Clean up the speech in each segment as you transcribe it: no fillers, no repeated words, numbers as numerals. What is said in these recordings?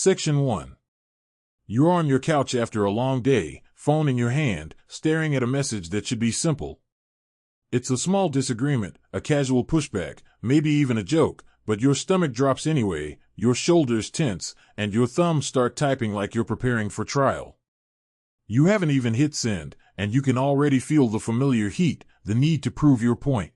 Section 1. You're on your couch after a long day, phone in your hand, staring at a message that should be simple. It's a small disagreement, a casual pushback, maybe even a joke, but your stomach drops anyway, your shoulders tense, and your thumbs start typing like you're preparing for trial. You haven't even hit send, and you can already feel the familiar heat, the need to prove your point.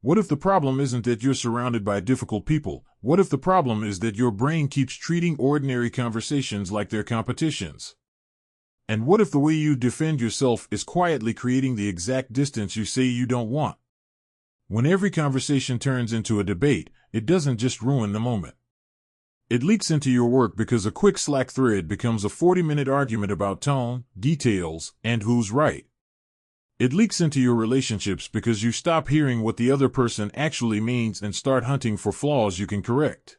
What if the problem isn't that you're surrounded by difficult people? What if the problem is that your brain keeps treating ordinary conversations like they're competitions? And what if the way you defend yourself is quietly creating the exact distance you say you don't want? When every conversation turns into a debate, it doesn't just ruin the moment. It leaks into your work because a quick Slack thread becomes a 40-minute argument about tone, details, and who's right. It leaks into your relationships because you stop hearing what the other person actually means and start hunting for flaws you can correct.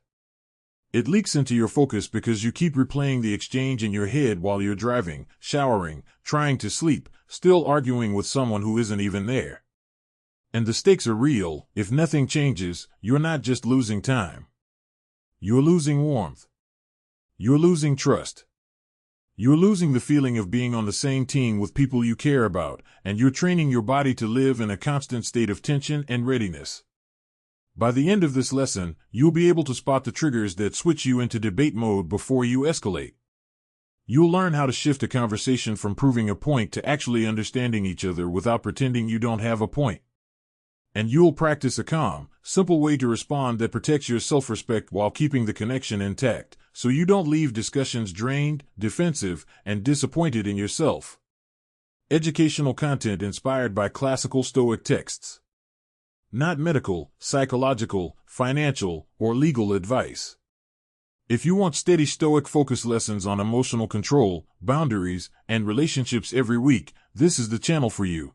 It leaks into your focus because you keep replaying the exchange in your head while you're driving, showering, trying to sleep, still arguing with someone who isn't even there. And the stakes are real. If nothing changes, you're not just losing time. You're losing warmth. You're losing trust. You're losing the feeling of being on the same team with people you care about, and you're training your body to live in a constant state of tension and readiness. By the end of this lesson, you'll be able to spot the triggers that switch you into debate mode before you escalate. You'll learn how to shift a conversation from proving a point to actually understanding each other without pretending you don't have a point. And you'll practice a calm, simple way to respond that protects your self-respect while keeping the connection intact, so you don't leave discussions drained, defensive, and disappointed in yourself. Educational content inspired by classical Stoic texts. Not medical, psychological, financial, or legal advice. If you want steady Stoic Focus lessons on emotional control, boundaries, and relationships every week, this is the channel for you.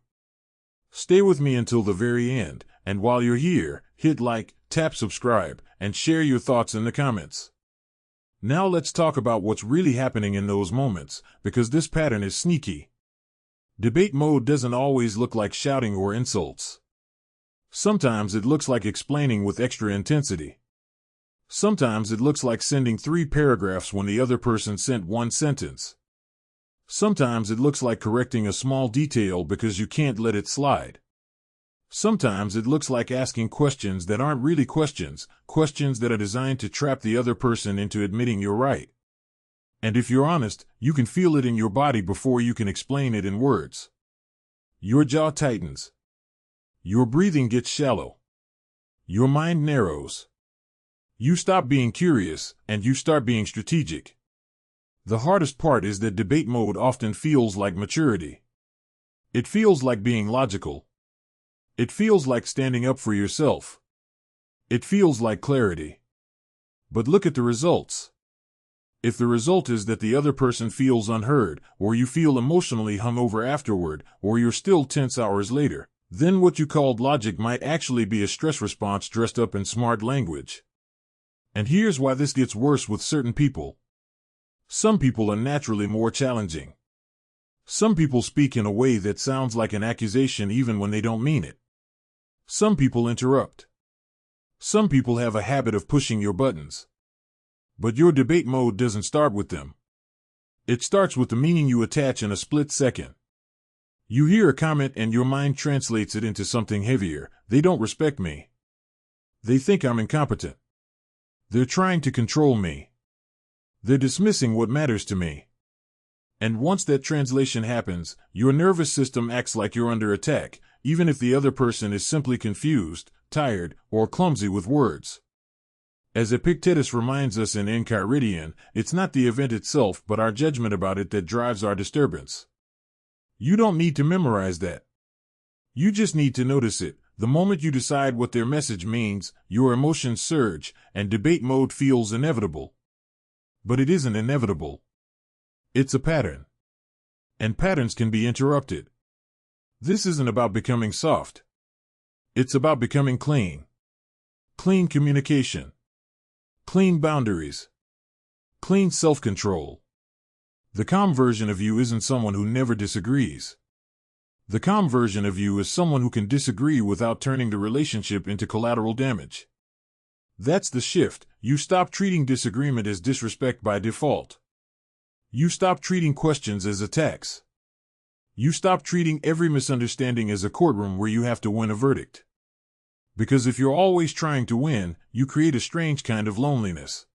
Stay with me until the very end, and while you're here, hit like, tap subscribe, and share your thoughts in the comments. Now let's talk about what's really happening in those moments, because this pattern is sneaky. Debate mode doesn't always look like shouting or insults. Sometimes it looks like explaining with extra intensity. Sometimes it looks like sending 3 paragraphs when the other person sent 1 sentence. Sometimes it looks like correcting a small detail because you can't let it slide. Sometimes it looks like asking questions that aren't really questions, questions that are designed to trap the other person into admitting you're right. And if you're honest, you can feel it in your body before you can explain it in words. Your jaw tightens. Your breathing gets shallow. Your mind narrows. You stop being curious, and you start being strategic. The hardest part is that debate mode often feels like maturity. It feels like being logical. It feels like standing up for yourself. It feels like clarity. But look at the results. If the result is that the other person feels unheard, or you feel emotionally hungover afterward, or you're still tense hours later, then what you called logic might actually be a stress response dressed up in smart language. And here's why this gets worse with certain people. Some people are naturally more challenging. Some people speak in a way that sounds like an accusation even when they don't mean it. Some people interrupt. Some people have a habit of pushing your buttons. But your debate mode doesn't start with them. It starts with the meaning you attach in a split second. You hear a comment and your mind translates it into something heavier. They don't respect me. They think I'm incompetent. They're trying to control me. They're dismissing what matters to me. And once that translation happens, your nervous system acts like you're under attack, even if the other person is simply confused, tired, or clumsy with words. As Epictetus reminds us in Enchiridion, it's not the event itself but our judgment about it that drives our disturbance. You don't need to memorize that. You just need to notice it. The moment you decide what their message means, your emotions surge, and debate mode feels inevitable. But it isn't inevitable. It's a pattern. And patterns can be interrupted. This isn't about becoming soft. It's about becoming clean. Clean communication. Clean boundaries. Clean self-control. The calm version of you isn't someone who never disagrees. The calm version of you is someone who can disagree without turning the relationship into collateral damage. That's the shift. You stop treating disagreement as disrespect by default. You stop treating questions as attacks. You stop treating every misunderstanding as a courtroom where you have to win a verdict. Because if you're always trying to win, you create a strange kind of loneliness.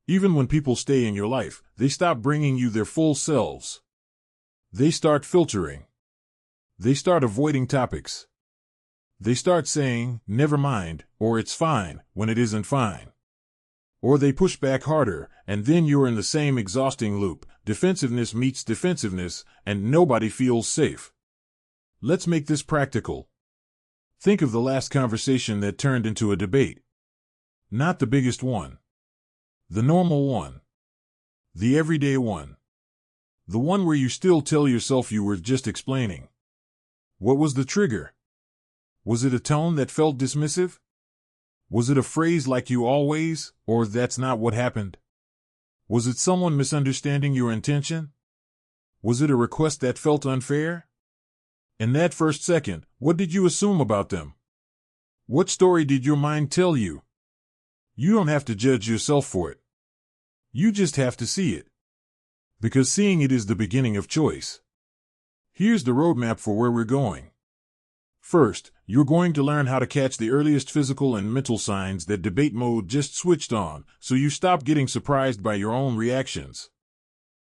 Even when people stay in your life, they stop bringing you their full selves. They start filtering. They start avoiding topics. They start saying, never mind, or it's fine, when it isn't fine. Or they push back harder, and then you're in the same exhausting loop. Defensiveness meets defensiveness, and nobody feels safe. Let's make this practical. Think of the last conversation that turned into a debate. Not the biggest one. The normal one. The everyday one. The one where you still tell yourself you were just explaining. What was the trigger? Was it a tone that felt dismissive? Was it a phrase like "you always," or "that's not what happened"? Was it someone misunderstanding your intention? Was it a request that felt unfair? In that first second, what did you assume about them? What story did your mind tell you? You don't have to judge yourself for it. You just have to see it. Because seeing it is the beginning of choice. Here's the roadmap for where we're going. First, you're going to learn how to catch the earliest physical and mental signs that debate mode just switched on, so you stop getting surprised by your own reactions.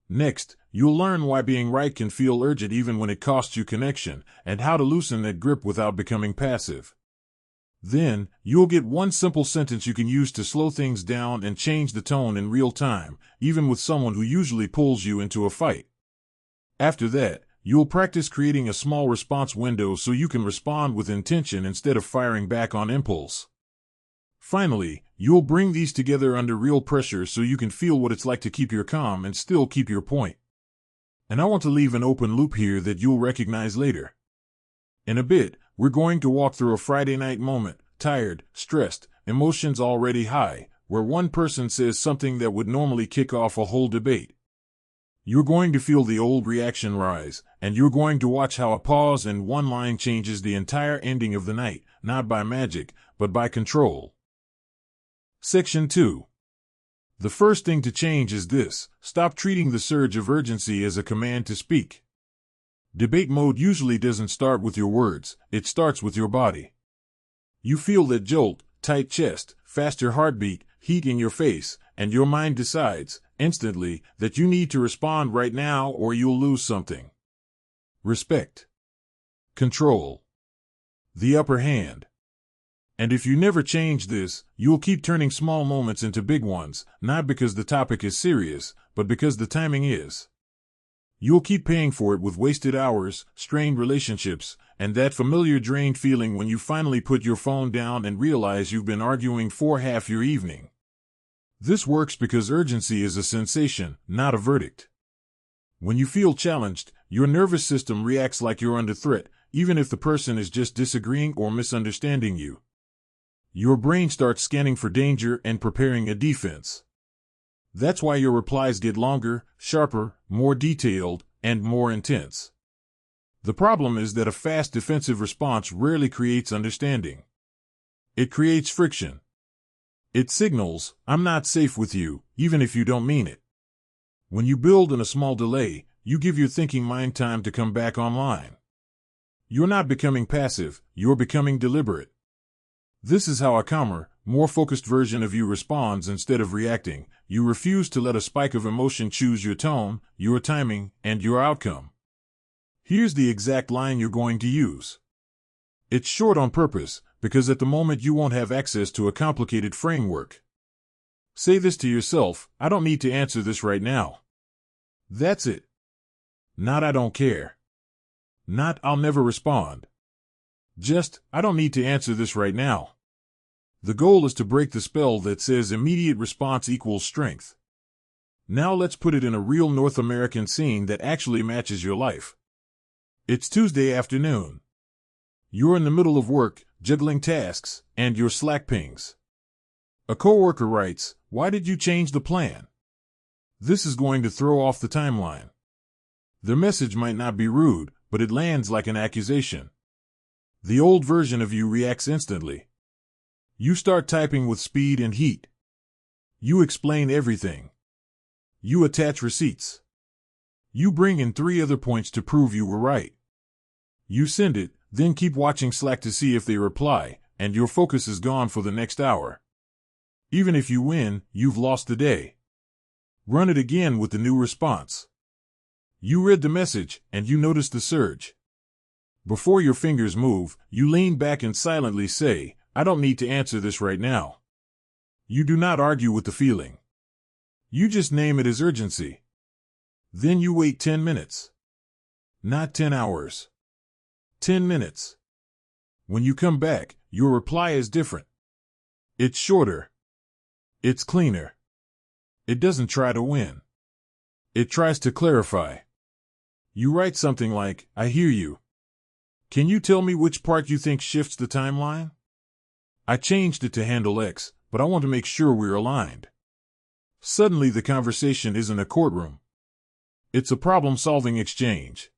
Next, you'll learn why being right can feel urgent even when it costs you connection, and how to loosen that grip without becoming passive. Then, you'll get one simple sentence you can use to slow things down and change the tone in real time, even with someone who usually pulls you into a fight. After that, you'll practice creating a small response window so you can respond with intention instead of firing back on impulse. Finally, you'll bring these together under real pressure so you can feel what it's like to keep your calm and still keep your point. And I want to leave an open loop here that you'll recognize later. In a bit, we're going to walk through a Friday night moment, tired, stressed, emotions already high, where one person says something that would normally kick off a whole debate. You're going to feel the old reaction rise, and you're going to watch how a pause and one line changes the entire ending of the night, not by magic, but by control. Section 2. The first thing to change is this: stop treating the surge of urgency as a command to speak. Debate mode usually doesn't start with your words, it starts with your body. You feel that jolt, tight chest, faster heartbeat, heat in your face, and your mind decides, instantly, that you need to respond right now or you'll lose something. Respect. Control. The upper hand. And if you never change this, you'll keep turning small moments into big ones, not because the topic is serious, but because the timing is. You'll keep paying for it with wasted hours, strained relationships, and that familiar drained feeling when you finally put your phone down and realize you've been arguing for half your evening. This works because urgency is a sensation, not a verdict. When you feel challenged, your nervous system reacts like you're under threat, even if the person is just disagreeing or misunderstanding you. Your brain starts scanning for danger and preparing a defense. That's why your replies get longer, sharper, more detailed, and more intense. The problem is that a fast defensive response rarely creates understanding. It creates friction. It signals, "I'm not safe with you," even if you don't mean it. When you build in a small delay, you give your thinking mind time to come back online. You're not becoming passive, you're becoming deliberate. This is how a calmer, more focused version of you responds instead of reacting. You refuse to let a spike of emotion choose your tone, your timing, and your outcome. Here's the exact line you're going to use. It's short on purpose, because at the moment you won't have access to a complicated framework. Say this to yourself: "I don't need to answer this right now." That's it. Not "I don't care." Not "I'll never respond." Just, "I don't need to answer this right now." The goal is to break the spell that says immediate response equals strength. Now let's put it in a real North American scene that actually matches your life. It's Tuesday afternoon. You're in the middle of work, juggling tasks, and your Slack pings. A coworker writes, "Why did you change the plan?" This is going to throw off the timeline. Their message might not be rude, but it lands like an accusation. The old version of you reacts instantly. You start typing with speed and heat. You explain everything. You attach receipts. You bring in 3 other points to prove you were right. You send it, then keep watching Slack to see if they reply, and your focus is gone for the next hour. Even if you win, you've lost the day. Run it again with the new response. You read the message, and you notice the surge. Before your fingers move, you lean back and silently say, "I don't need to answer this right now." You do not argue with the feeling. You just name it as urgency. Then you wait 10 minutes. Not 10 hours. 10 minutes. When you come back, your reply is different. It's shorter. It's cleaner. It doesn't try to win. It tries to clarify. You write something like, "I hear you. Can you tell me which part you think shifts the timeline? I changed it to handle X, but I want to make sure we're aligned." Suddenly the conversation isn't a courtroom. It's a problem-solving exchange.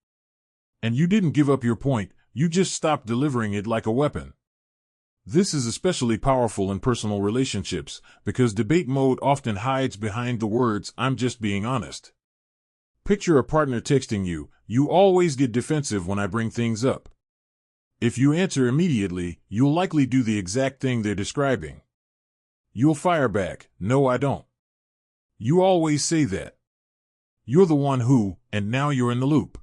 And you didn't give up your point, you just stopped delivering it like a weapon. This is especially powerful in personal relationships, because debate mode often hides behind the words, "I'm just being honest." Picture a partner texting you, "You always get defensive when I bring things up." If you answer immediately, you'll likely do the exact thing they're describing. You'll fire back, "No, I don't. You always say that. You're the one who," and now you're in the loop.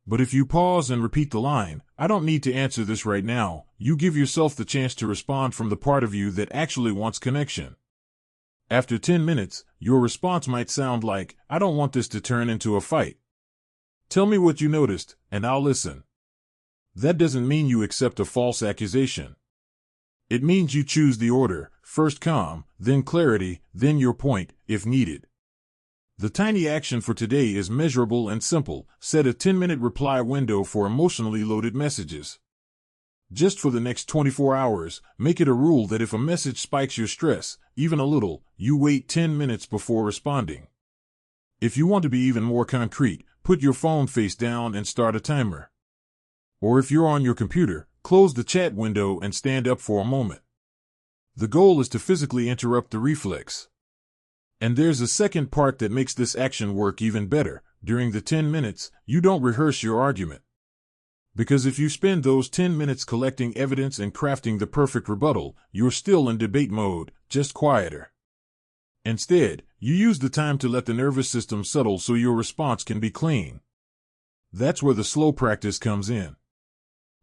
But if you pause and repeat the line, "I don't need to answer this right now," you give yourself the chance to respond from the part of you that actually wants connection. After 10 minutes, your response might sound like, "I don't want this to turn into a fight. Tell me what you noticed, and I'll listen." That doesn't mean you accept a false accusation. It means you choose the order, first calm, then clarity, then your point, if needed. The tiny action for today is measurable and simple. Set a 10-minute reply window for emotionally loaded messages. Just for the next 24 hours, make it a rule that if a message spikes your stress, even a little, you wait 10 minutes before responding. If you want to be even more concrete, put your phone face down and start a timer. Or if you're on your computer, close the chat window and stand up for a moment. The goal is to physically interrupt the reflex. And there's a second part that makes this action work even better. During the 10 minutes, you don't rehearse your argument. Because if you spend those 10 minutes collecting evidence and crafting the perfect rebuttal, you're still in debate mode, just quieter. Instead, you use the time to let the nervous system settle so your response can be clean. That's where the slow practice comes in.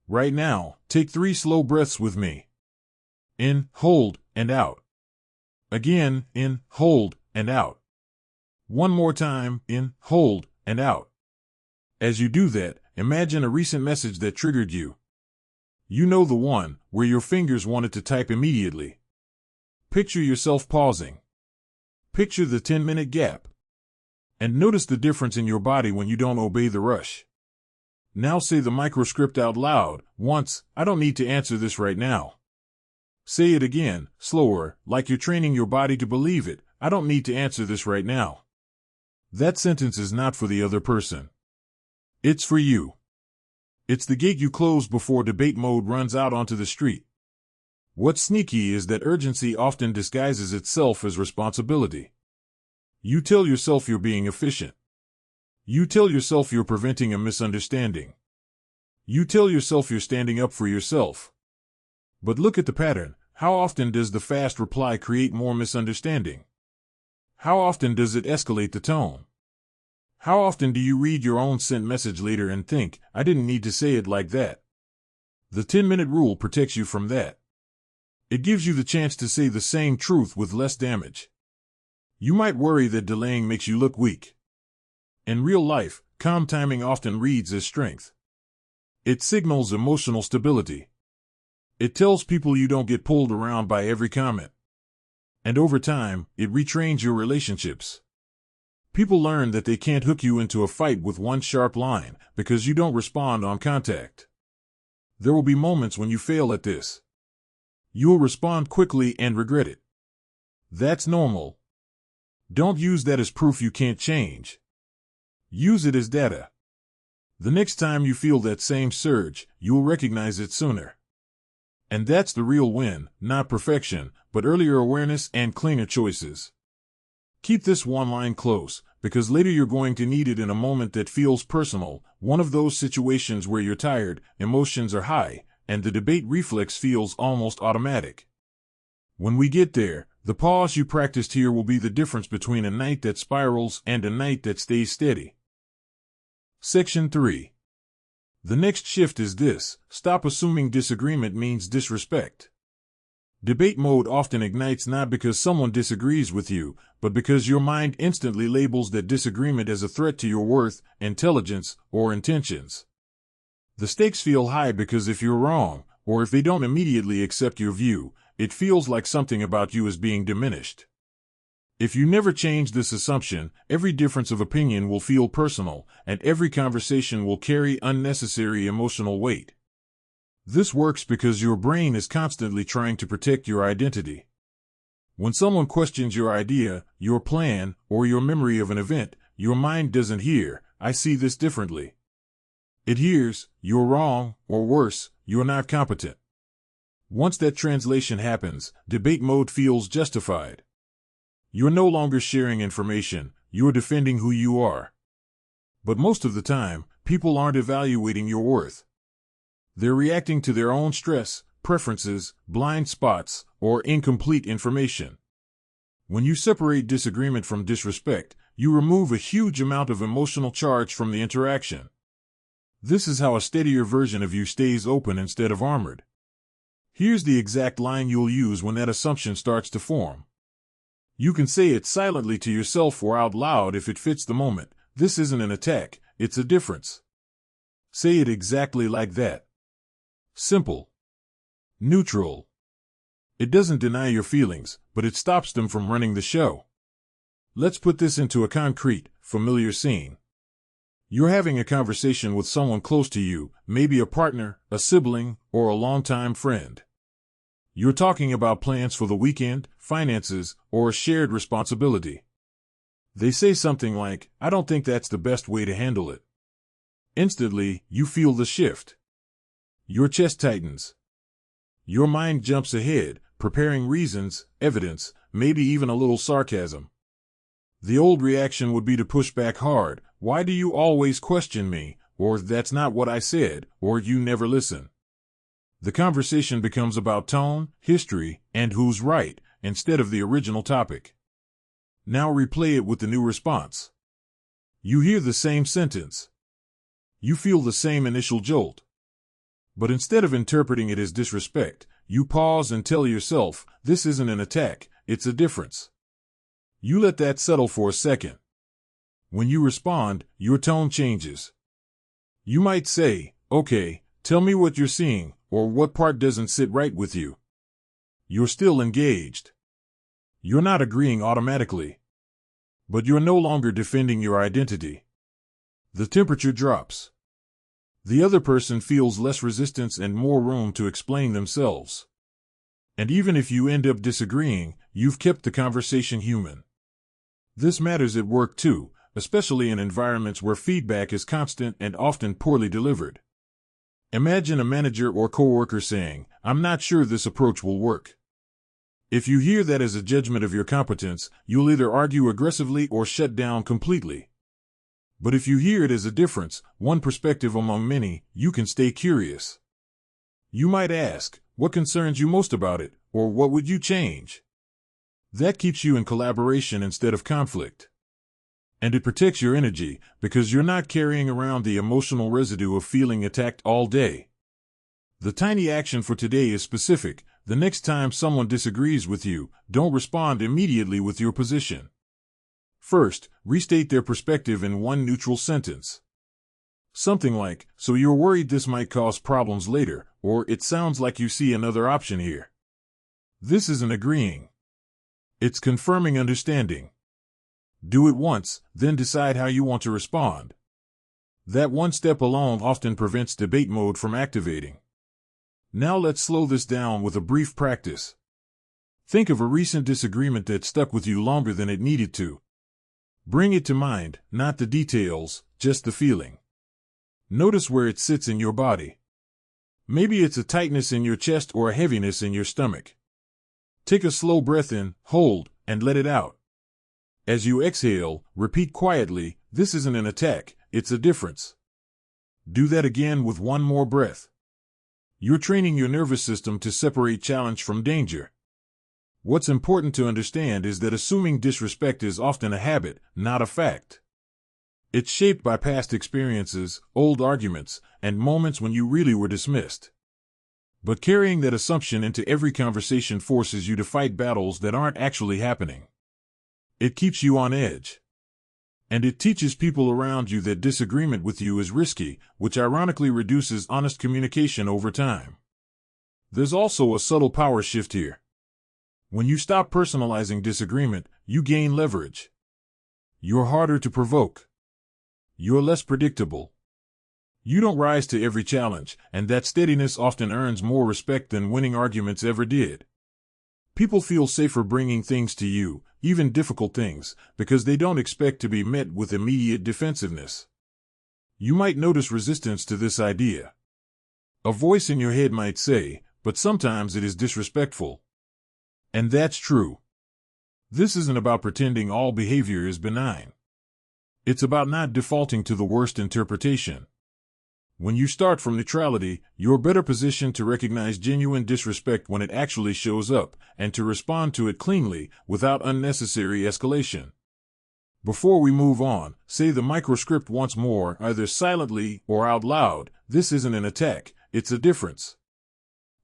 Right now, take 3 slow breaths with me. In, hold, and out. Again, in, hold, and out. One more time, in, hold, and out. As you do that, imagine a recent message that triggered you. You know the one, where your fingers wanted to type immediately. Picture yourself pausing. Picture the 10-minute gap. And notice the difference in your body when you don't obey the rush. Now say the microscript out loud, once, "I don't need to answer this right now." Say it again, slower, like you're training your body to believe it, "I don't need to answer this right now." That sentence is not for the other person. It's for you. It's the gate you close before debate mode runs out onto the street. What's sneaky is that urgency often disguises itself as responsibility. You tell yourself you're being efficient. You tell yourself you're preventing a misunderstanding. You tell yourself you're standing up for yourself. But look at the pattern. How often does the fast reply create more misunderstanding? How often does it escalate the tone? How often do you read your own sent message later and think, "I didn't need to say it like that"? The 10-minute rule protects you from that. It gives you the chance to say the same truth with less damage. You might worry that delaying makes you look weak. In real life, calm timing often reads as strength. It signals emotional stability. It tells people you don't get pulled around by every comment. And over time, it retrains your relationships. People learn that they can't hook you into a fight with one sharp line, because you don't respond on contact. There will be moments when you fail at this. You'll respond quickly and regret it. That's normal. Don't use that as proof you can't change. Use it as data. The next time you feel that same surge, you'll recognize it sooner. And that's the real win, not perfection, but earlier awareness and cleaner choices. Keep this one line close, because later you're going to need it in a moment that feels personal, one of those situations where you're tired, emotions are high, and the debate reflex feels almost automatic. When we get there, the pause you practiced here will be the difference between a night that spirals and a night that stays steady. Section 3. The next shift is this: stop assuming disagreement means disrespect. Debate mode often ignites not because someone disagrees with you, but because your mind instantly labels that disagreement as a threat to your worth, intelligence, or intentions. The stakes feel high because if you're wrong, or if they don't immediately accept your view, it feels like something about you is being diminished. If you never change this assumption, every difference of opinion will feel personal, and every conversation will carry unnecessary emotional weight. This works because your brain is constantly trying to protect your identity. When someone questions your idea, your plan, or your memory of an event, your mind doesn't hear, "I see this differently." It hears, "You're wrong," or worse, "You're not competent." Once that translation happens, debate mode feels justified. You're no longer sharing information, you're defending who you are. But most of the time, people aren't evaluating your worth. They're reacting to their own stress, preferences, blind spots, or incomplete information. When you separate disagreement from disrespect, you remove a huge amount of emotional charge from the interaction. This is how a steadier version of you stays open instead of armored. Here's the exact line you'll use when that assumption starts to form. You can say it silently to yourself or out loud if it fits the moment. This isn't an attack, it's a difference. Say it exactly like that. Simple. Neutral. It doesn't deny your feelings, but it stops them from running the show. Let's put this into a concrete, familiar scene. You're having a conversation with someone close to you, maybe a partner, a sibling, or a longtime friend. You're talking about plans for the weekend, finances, or a shared responsibility. They say something like, "I don't think that's the best way to handle it." Instantly, you feel the shift. Your chest tightens. Your mind jumps ahead, preparing reasons, evidence, maybe even a little sarcasm. The old reaction would be to push back hard. "Why do you always question me?" Or "That's not what I said," or "You never listen." The conversation becomes about tone, history, and who's right, instead of the original topic. Now replay it with the new response. You hear the same sentence. You feel the same initial jolt. But instead of interpreting it as disrespect, you pause and tell yourself, "This isn't an attack, it's a difference." You let that settle for a second. When you respond, your tone changes. You might say, "Okay, tell me what you're seeing," or "What part doesn't sit right with you?" You're still engaged. You're not agreeing automatically. But you're no longer defending your identity. The temperature drops. The other person feels less resistance and more room to explain themselves. And even if you end up disagreeing, you've kept the conversation human. This matters at work too, especially in environments where feedback is constant and often poorly delivered. Imagine a manager or coworker saying, "I'm not sure this approach will work." If you hear that as a judgment of your competence, you'll either argue aggressively or shut down completely. But if you hear it as a difference, one perspective among many, you can stay curious. You might ask, "What concerns you most about it?" or "What would you change?" That keeps you in collaboration instead of conflict. And it protects your energy, because you're not carrying around the emotional residue of feeling attacked all day. The tiny action for today is specific. The next time someone disagrees with you, don't respond immediately with your position. First, restate their perspective in one neutral sentence. Something like, "So you're worried this might cause problems later," or "It sounds like you see another option here." This isn't agreeing. It's confirming understanding. Do it once, then decide how you want to respond. That one step alone often prevents debate mode from activating. Now let's slow this down with a brief practice. Think of a recent disagreement that stuck with you longer than it needed to. Bring it to mind, not the details, just the feeling. Notice where it sits in your body. Maybe it's a tightness in your chest or a heaviness in your stomach. Take a slow breath in, hold, and let it out. As you exhale, repeat quietly, "This isn't an attack, it's a difference." Do that again with one more breath. You're training your nervous system to separate challenge from danger. What's important to understand is that assuming disrespect is often a habit, not a fact. It's shaped by past experiences, old arguments, and moments when you really were dismissed. But carrying that assumption into every conversation forces you to fight battles that aren't actually happening. It keeps you on edge. And it teaches people around you that disagreement with you is risky, which ironically reduces honest communication over time. There's also a subtle power shift here. When you stop personalizing disagreement, you gain leverage. You're harder to provoke. You're less predictable. You don't rise to every challenge, and that steadiness often earns more respect than winning arguments ever did. People feel safer bringing things to you, even difficult things, because they don't expect to be met with immediate defensiveness. You might notice resistance to this idea. A voice in your head might say, "But sometimes it is disrespectful." And that's true. This isn't about pretending all behavior is benign. It's about not defaulting to the worst interpretation. When you start from neutrality, you're better positioned to recognize genuine disrespect when it actually shows up, and to respond to it cleanly, without unnecessary escalation. Before we move on, say the microscript once more, either silently or out loud. "This isn't an attack, it's a difference."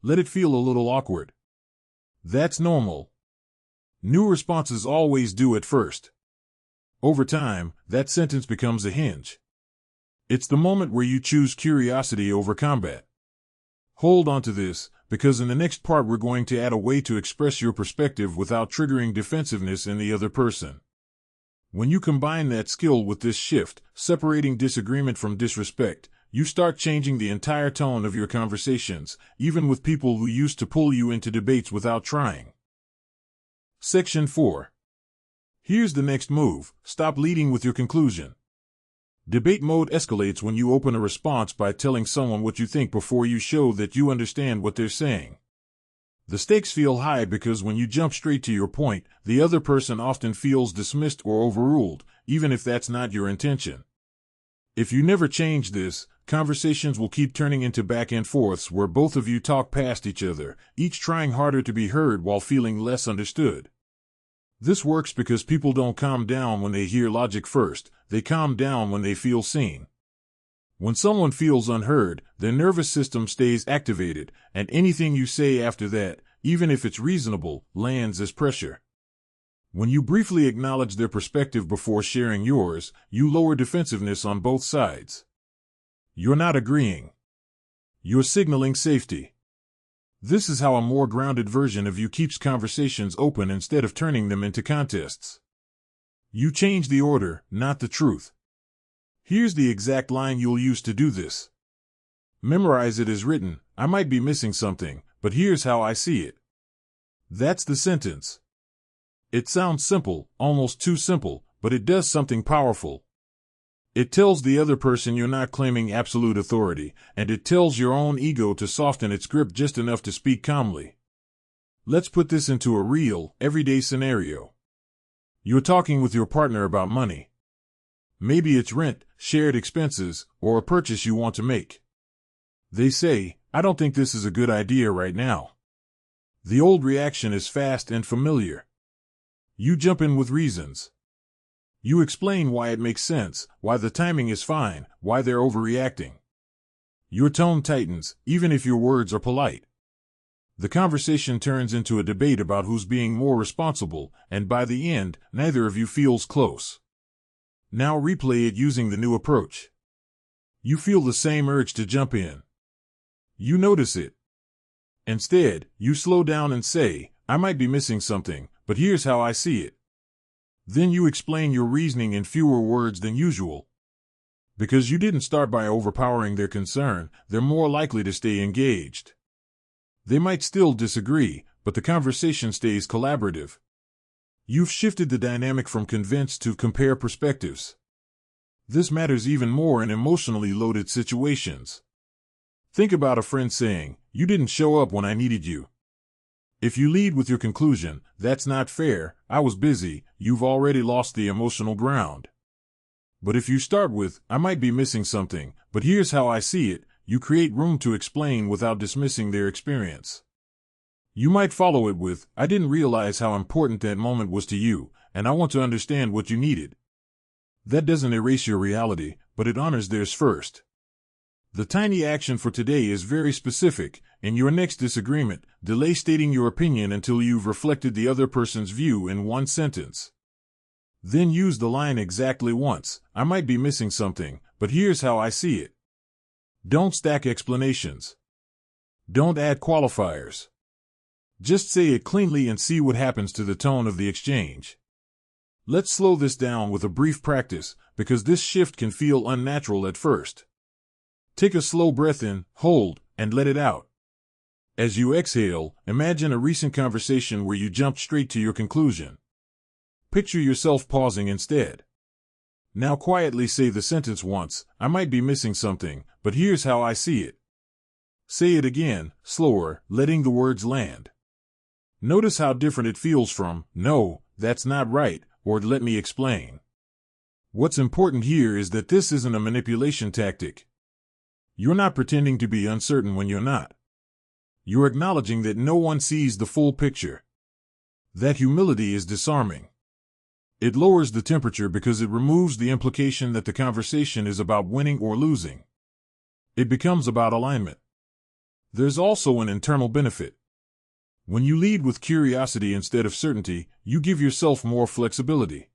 Let it feel a little awkward. That's normal. New responses always do at first. Over time, that sentence becomes a hinge. It's the moment where you choose curiosity over combat. Hold on to this, because in the next part we're going to add a way to express your perspective without triggering defensiveness in the other person. When you combine that skill with this shift, separating disagreement from disrespect, you start changing the entire tone of your conversations, even with people who used to pull you into debates without trying. Section 4. Here's the next move: stop leading with your conclusion. Debate mode escalates when you open a response by telling someone what you think before you show that you understand what they're saying. The stakes feel high because when you jump straight to your point, the other person often feels dismissed or overruled, even if that's not your intention. If you never change this, conversations will keep turning into back and forths where both of you talk past each other, each trying harder to be heard while feeling less understood. This works because people don't calm down when they hear logic first, they calm down when they feel seen. When someone feels unheard, their nervous system stays activated, and anything you say after that, even if it's reasonable, lands as pressure. When you briefly acknowledge their perspective before sharing yours, you lower defensiveness on both sides. You're not agreeing. You're signaling safety. This is how a more grounded version of you keeps conversations open instead of turning them into contests. You change the order, not the truth. Here's the exact line you'll use to do this. Memorize it as written: "I might be missing something, but here's how I see it." That's the sentence. It sounds simple, almost too simple, but it does something powerful. It tells the other person you're not claiming absolute authority, and it tells your own ego to soften its grip just enough to speak calmly. Let's put this into a real, everyday scenario. You're talking with your partner about money. Maybe it's rent, shared expenses, or a purchase you want to make. They say, "I don't think this is a good idea right now." The old reaction is fast and familiar. You jump in with reasons. You explain why it makes sense, why the timing is fine, why they're overreacting. Your tone tightens, even if your words are polite. The conversation turns into a debate about who's being more responsible, and by the end, neither of you feels close. Now replay it using the new approach. You feel the same urge to jump in. You notice it. Instead, you slow down and say, "I might be missing something, but here's how I see it." Then you explain your reasoning in fewer words than usual. Because you didn't start by overpowering their concern, they're more likely to stay engaged. They might still disagree, but the conversation stays collaborative. You've shifted the dynamic from convince to compare perspectives. This matters even more in emotionally loaded situations. Think about a friend saying, "You didn't show up when I needed you." If you lead with your conclusion, "That's not fair, I was busy," you've already lost the emotional ground. But if you start with, "I might be missing something, but here's how I see it," you create room to explain without dismissing their experience. You might follow it with, "I didn't realize how important that moment was to you, and I want to understand what you needed." That doesn't erase your reality, but it honors theirs first. The tiny action for today is very specific. In your next disagreement, delay stating your opinion until you've reflected the other person's view in one sentence. Then use the line exactly once, "I might be missing something, but here's how I see it." Don't stack explanations. Don't add qualifiers. Just say it cleanly and see what happens to the tone of the exchange. Let's slow this down with a brief practice, because this shift can feel unnatural at first. Take a slow breath in, hold, and let it out. As you exhale, imagine a recent conversation where you jumped straight to your conclusion. Picture yourself pausing instead. Now quietly say the sentence once, "I might be missing something, but here's how I see it." Say it again, slower, letting the words land. Notice how different it feels from, "No, that's not right," or "Let me explain." What's important here is that this isn't a manipulation tactic. You're not pretending to be uncertain when you're not. You're acknowledging that no one sees the full picture. That humility is disarming. It lowers the temperature because it removes the implication that the conversation is about winning or losing. It becomes about alignment. There's also an internal benefit. When you lead with curiosity instead of certainty, you give yourself more flexibility.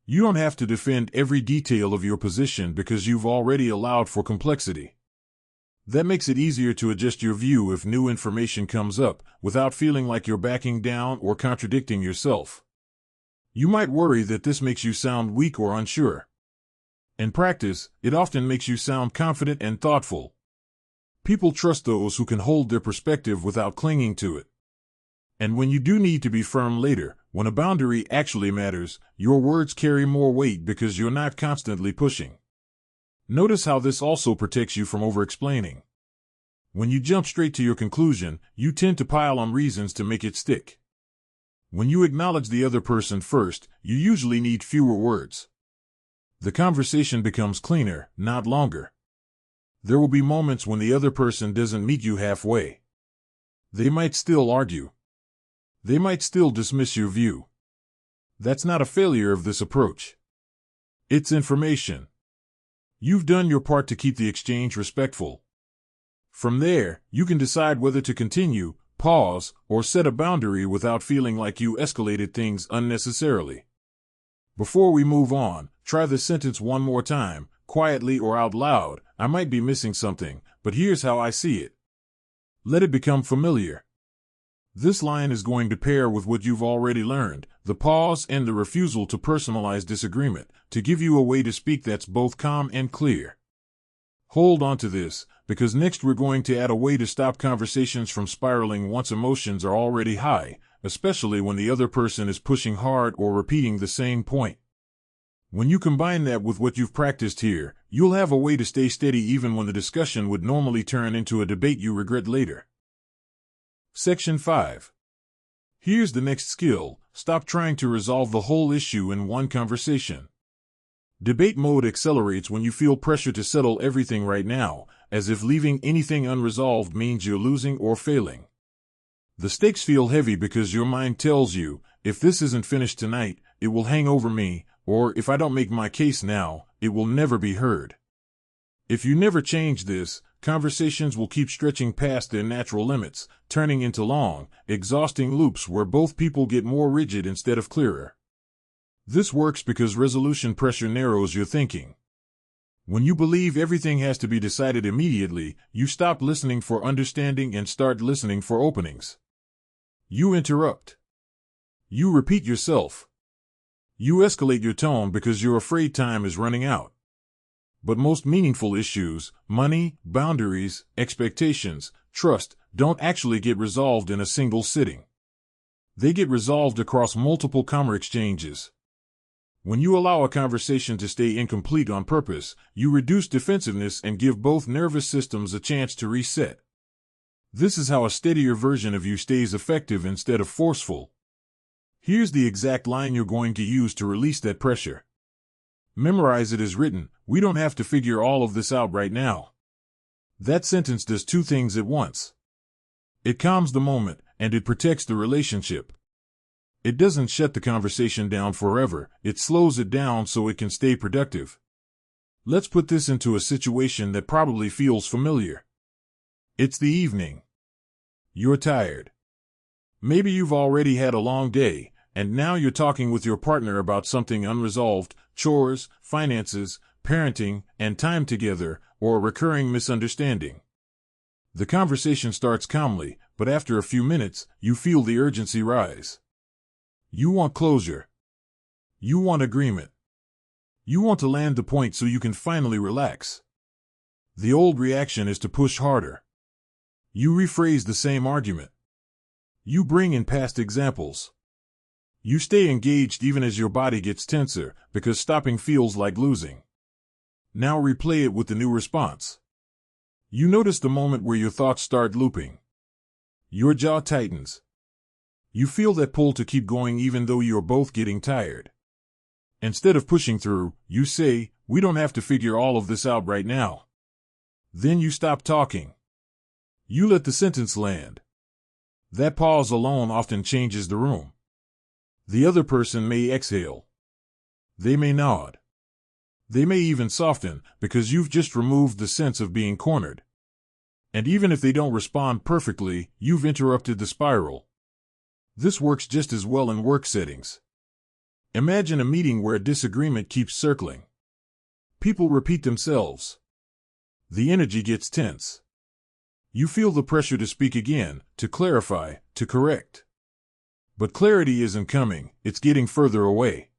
You don't have to defend every detail of your position because you've already allowed for complexity. That makes it easier to adjust your view if new information comes up, without feeling like you're backing down or contradicting yourself. You might worry that this makes you sound weak or unsure. In practice, it often makes you sound confident and thoughtful. People trust those who can hold their perspective without clinging to it. And when you do need to be firm later, when a boundary actually matters, your words carry more weight because you're not constantly pushing. Notice how this also protects you from over-explaining. When you jump straight to your conclusion, you tend to pile on reasons to make it stick. When you acknowledge the other person first, you usually need fewer words. The conversation becomes cleaner, not longer. There will be moments when the other person doesn't meet you halfway. They might still argue. They might still dismiss your view. That's not a failure of this approach. It's information. You've done your part to keep the exchange respectful. From there, you can decide whether to continue, pause, or set a boundary without feeling like you escalated things unnecessarily. Before we move on, try the sentence one more time, quietly or out loud. "I might be missing something, but here's how I see it." Let it become familiar. This line is going to pair with what you've already learned, the pause and the refusal to personalize disagreement, to give you a way to speak that's both calm and clear. Hold on to this, because next we're going to add a way to stop conversations from spiraling once emotions are already high, especially when the other person is pushing hard or repeating the same point. When you combine that with what you've practiced here, you'll have a way to stay steady even when the discussion would normally turn into a debate you regret later. Section 5. Here's the next skill: stop trying to resolve the whole issue in one conversation. Debate mode accelerates when you feel pressure to settle everything right now, as if leaving anything unresolved means you're losing or failing. The stakes feel heavy because your mind tells you, if this isn't finished tonight, it will hang over me, or if I don't make my case now, it will never be heard. If you never change this, conversations will keep stretching past their natural limits, turning into long, exhausting loops where both people get more rigid instead of clearer. This works because resolution pressure narrows your thinking. When you believe everything has to be decided immediately, you stop listening for understanding and start listening for openings. You interrupt. You repeat yourself. You escalate your tone because you're afraid time is running out. But most meaningful issues, money, boundaries, expectations, trust, don't actually get resolved in a single sitting. They get resolved across multiple comma exchanges. When you allow a conversation to stay incomplete on purpose, you reduce defensiveness and give both nervous systems a chance to reset. This is how a steadier version of you stays effective instead of forceful. Here's the exact line you're going to use to release that pressure. Memorize it as written. We don't have to figure all of this out right now. That sentence does two things at once. It calms the moment, and it protects the relationship. It doesn't shut the conversation down forever, it slows it down so it can stay productive. Let's put this into a situation that probably feels familiar. It's the evening. You're tired. Maybe you've already had a long day, and now you're talking with your partner about something unresolved: chores, finances, parenting, and time together, or a recurring misunderstanding. The conversation starts calmly, but after a few minutes, you feel the urgency rise. You want closure. You want agreement. You want to land the point so you can finally relax. The old reaction is to push harder. You rephrase the same argument. You bring in past examples. You stay engaged even as your body gets tenser, because stopping feels like losing. Now replay it with the new response. You notice the moment where your thoughts start looping. Your jaw tightens. You feel that pull to keep going even though you're both getting tired. Instead of pushing through, you say, "We don't have to figure all of this out right now." Then you stop talking. You let the sentence land. That pause alone often changes the room. The other person may exhale. They may nod. They may even soften, because you've just removed the sense of being cornered. And even if they don't respond perfectly, you've interrupted the spiral. This works just as well in work settings. Imagine a meeting where a disagreement keeps circling. People repeat themselves. The energy gets tense. You feel the pressure to speak again, to clarify, to correct. But clarity isn't coming, it's getting further away.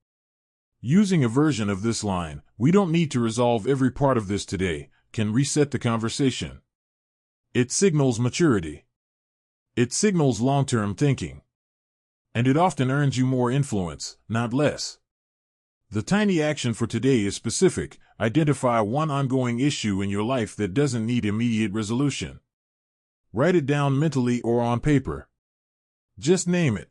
Using a version of this line, "We don't need to resolve every part of this today," can reset the conversation. It signals maturity. It signals long-term thinking. And it often earns you more influence, not less. The tiny action for today is specific. Identify one ongoing issue in your life that doesn't need immediate resolution. Write it down mentally or on paper. Just name it.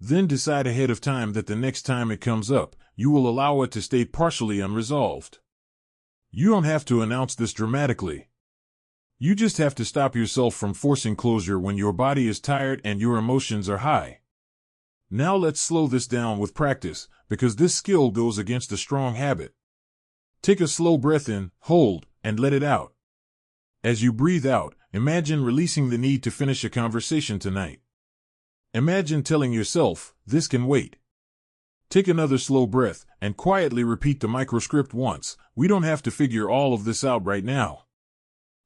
Then decide ahead of time that the next time it comes up, you will allow it to stay partially unresolved. You don't have to announce this dramatically. You just have to stop yourself from forcing closure when your body is tired and your emotions are high. Now let's slow this down with practice, because this skill goes against a strong habit. Take a slow breath in, hold, and let it out. As you breathe out, imagine releasing the need to finish a conversation tonight. Imagine telling yourself, "This can wait." Take another slow breath, and quietly repeat the microscript once. "We don't have to figure all of this out right now."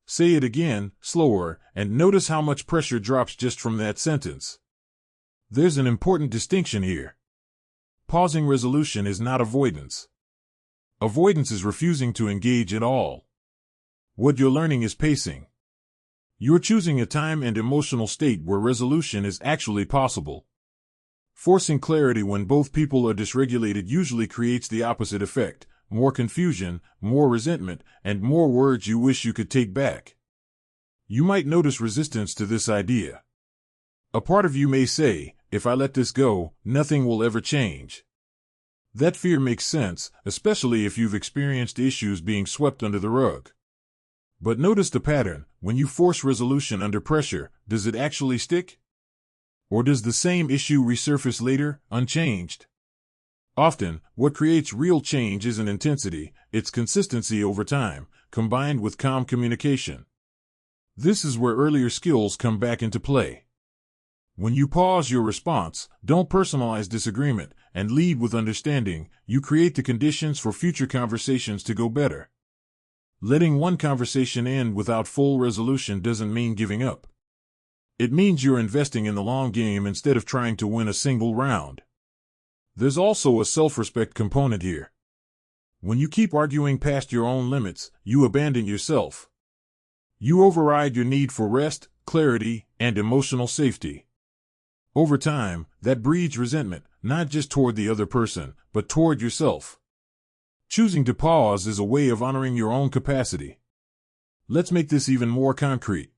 Say it again, slower, and notice how much pressure drops just from that sentence. There's an important distinction here. Pausing resolution is not avoidance. Avoidance is refusing to engage at all. What you're learning is pacing. You're choosing a time and emotional state where resolution is actually possible. Forcing clarity when both people are dysregulated usually creates the opposite effect: more confusion, more resentment, and more words you wish you could take back. You might notice resistance to this idea. A part of you may say, "If I let this go, nothing will ever change." That fear makes sense, especially if you've experienced issues being swept under the rug. But notice the pattern. When you force resolution under pressure, does it actually stick? Or does the same issue resurface later, unchanged? Often, what creates real change isn't intensity, it's consistency over time, combined with calm communication. This is where earlier skills come back into play. When you pause your response, don't personalize disagreement, and lead with understanding, you create the conditions for future conversations to go better. Letting one conversation end without full resolution doesn't mean giving up. It means you're investing in the long game instead of trying to win a single round. There's also a self-respect component here. When you keep arguing past your own limits, you abandon yourself. You override your need for rest, clarity, and emotional safety. Over time, that breeds resentment, not just toward the other person, but toward yourself. Choosing to pause is a way of honoring your own capacity. Let's make this even more concrete.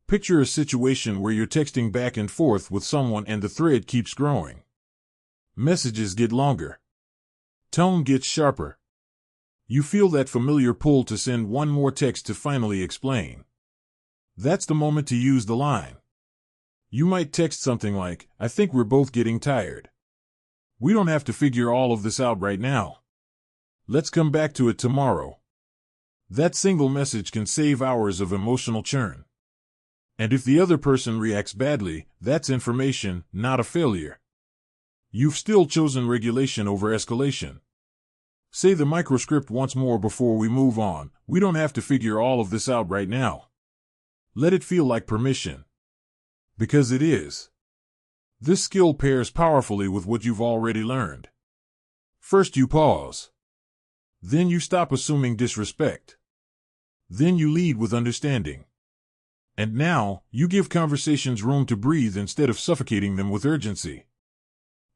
Picture a situation where you're texting back and forth with someone and the thread keeps growing. Messages get longer. Tone gets sharper. You feel that familiar pull to send one more text to finally explain. That's the moment to use the line. You might text something like, "I think we're both getting tired. We don't have to figure all of this out right now. Let's come back to it tomorrow." That single message can save hours of emotional churn. And if the other person reacts badly, that's information, not a failure. You've still chosen regulation over escalation. Say the microscript once more before we move on. "We don't have to figure all of this out right now." Let it feel like permission. Because it is. This skill pairs powerfully with what you've already learned. First you pause. Then you stop assuming disrespect. Then you lead with understanding. And now, you give conversations room to breathe instead of suffocating them with urgency.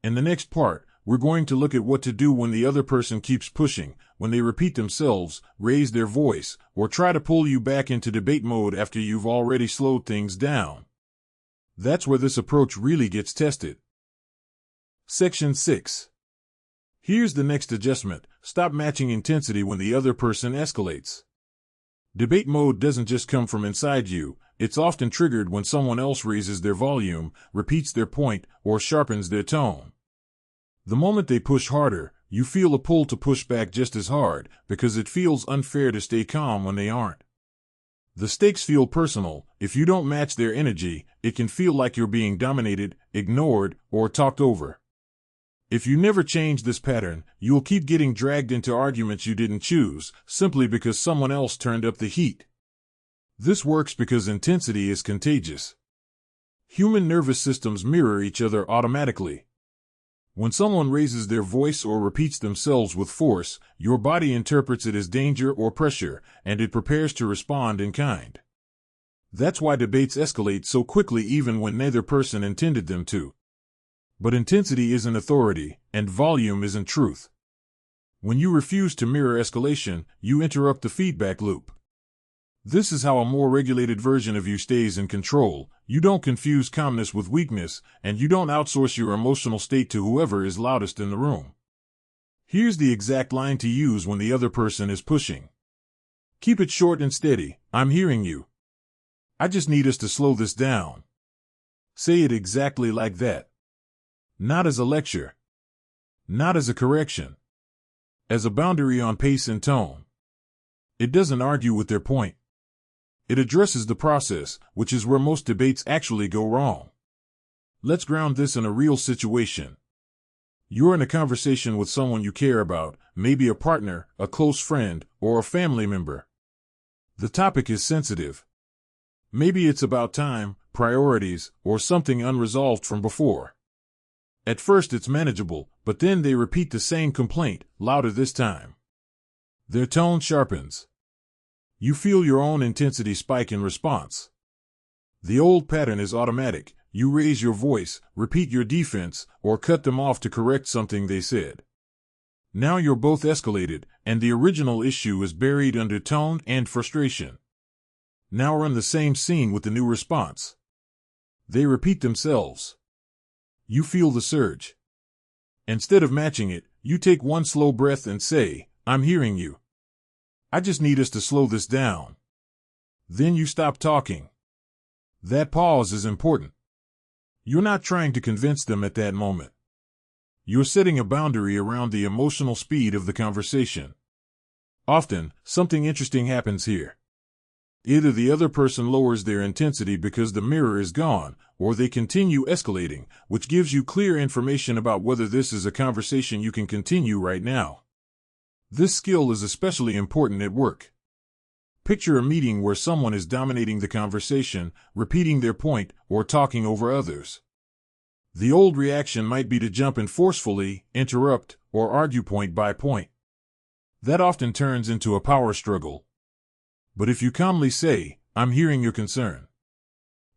In the next part, we're going to look at what to do when the other person keeps pushing, when they repeat themselves, raise their voice, or try to pull you back into debate mode after you've already slowed things down. That's where this approach really gets tested. Section 6. Here's the next adjustment. Stop matching intensity when the other person escalates. Debate mode doesn't just come from inside you, it's often triggered when someone else raises their volume, repeats their point, or sharpens their tone. The moment they push harder, you feel a pull to push back just as hard, because it feels unfair to stay calm when they aren't. The stakes feel personal. If you don't match their energy, it can feel like you're being dominated, ignored, or talked over. If you never change this pattern, you'll keep getting dragged into arguments you didn't choose, simply because someone else turned up the heat. This works because intensity is contagious. Human nervous systems mirror each other automatically. When someone raises their voice or repeats themselves with force, your body interprets it as danger or pressure, and it prepares to respond in kind. That's why debates escalate so quickly even when neither person intended them to. But intensity isn't authority, and volume isn't truth. When you refuse to mirror escalation, you interrupt the feedback loop. This is how a more regulated version of you stays in control. You don't confuse calmness with weakness, and you don't outsource your emotional state to whoever is loudest in the room. Here's the exact line to use when the other person is pushing. Keep it short and steady. "I'm hearing you. I just need us to slow this down." Say it exactly like that. Not as a lecture. Not as a correction. As a boundary on pace and tone. It doesn't argue with their point. It addresses the process, which is where most debates actually go wrong. Let's ground this in a real situation. You're in a conversation with someone you care about, maybe a partner, a close friend, or a family member. The topic is sensitive. Maybe it's about time, priorities, or something unresolved from before. At first it's manageable, but then they repeat the same complaint, louder this time. Their tone sharpens. You feel your own intensity spike in response. The old pattern is automatic. You raise your voice, repeat your defense, or cut them off to correct something they said. Now you're both escalated, and the original issue is buried under tone and frustration. Now run the same scene with the new response. They repeat themselves. You feel the surge. Instead of matching it, you take one slow breath and say, "I'm hearing you. I just need us to slow this down." Then you stop talking. That pause is important. You're not trying to convince them at that moment. You're setting a boundary around the emotional speed of the conversation. Often, something interesting happens here. Either the other person lowers their intensity because the mirror is gone, or they continue escalating, which gives you clear information about whether this is a conversation you can continue right now. This skill is especially important at work. Picture a meeting where someone is dominating the conversation, repeating their point, or talking over others. The old reaction might be to jump in forcefully, interrupt, or argue point by point. That often turns into a power struggle. But if you calmly say, "I'm hearing your concern,"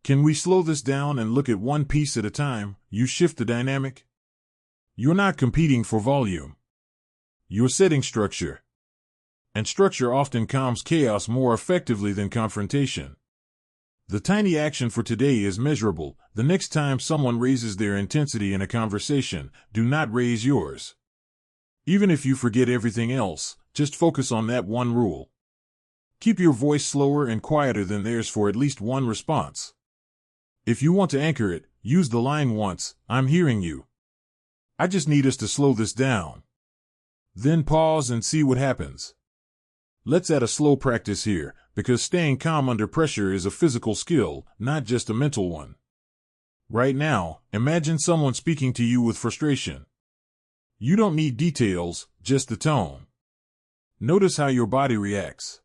Can we slow this down and look at one piece at a time? You shift the dynamic. You're not competing for volume. You're setting structure. And structure often calms chaos more effectively than confrontation. The tiny action for today is measurable. The next time someone raises their intensity in a conversation, do not raise yours. Even if you forget everything else, just focus on that one rule. Keep your voice slower and quieter than theirs for at least one response. If you want to anchor it, use the line once, "I'm hearing you. I just need us to slow this down." Then pause and see what happens. Let's add a slow practice here, because staying calm under pressure is a physical skill, not just a mental one. Right now, imagine someone speaking to you with frustration. You don't need details, just the tone. Notice how your body reacts.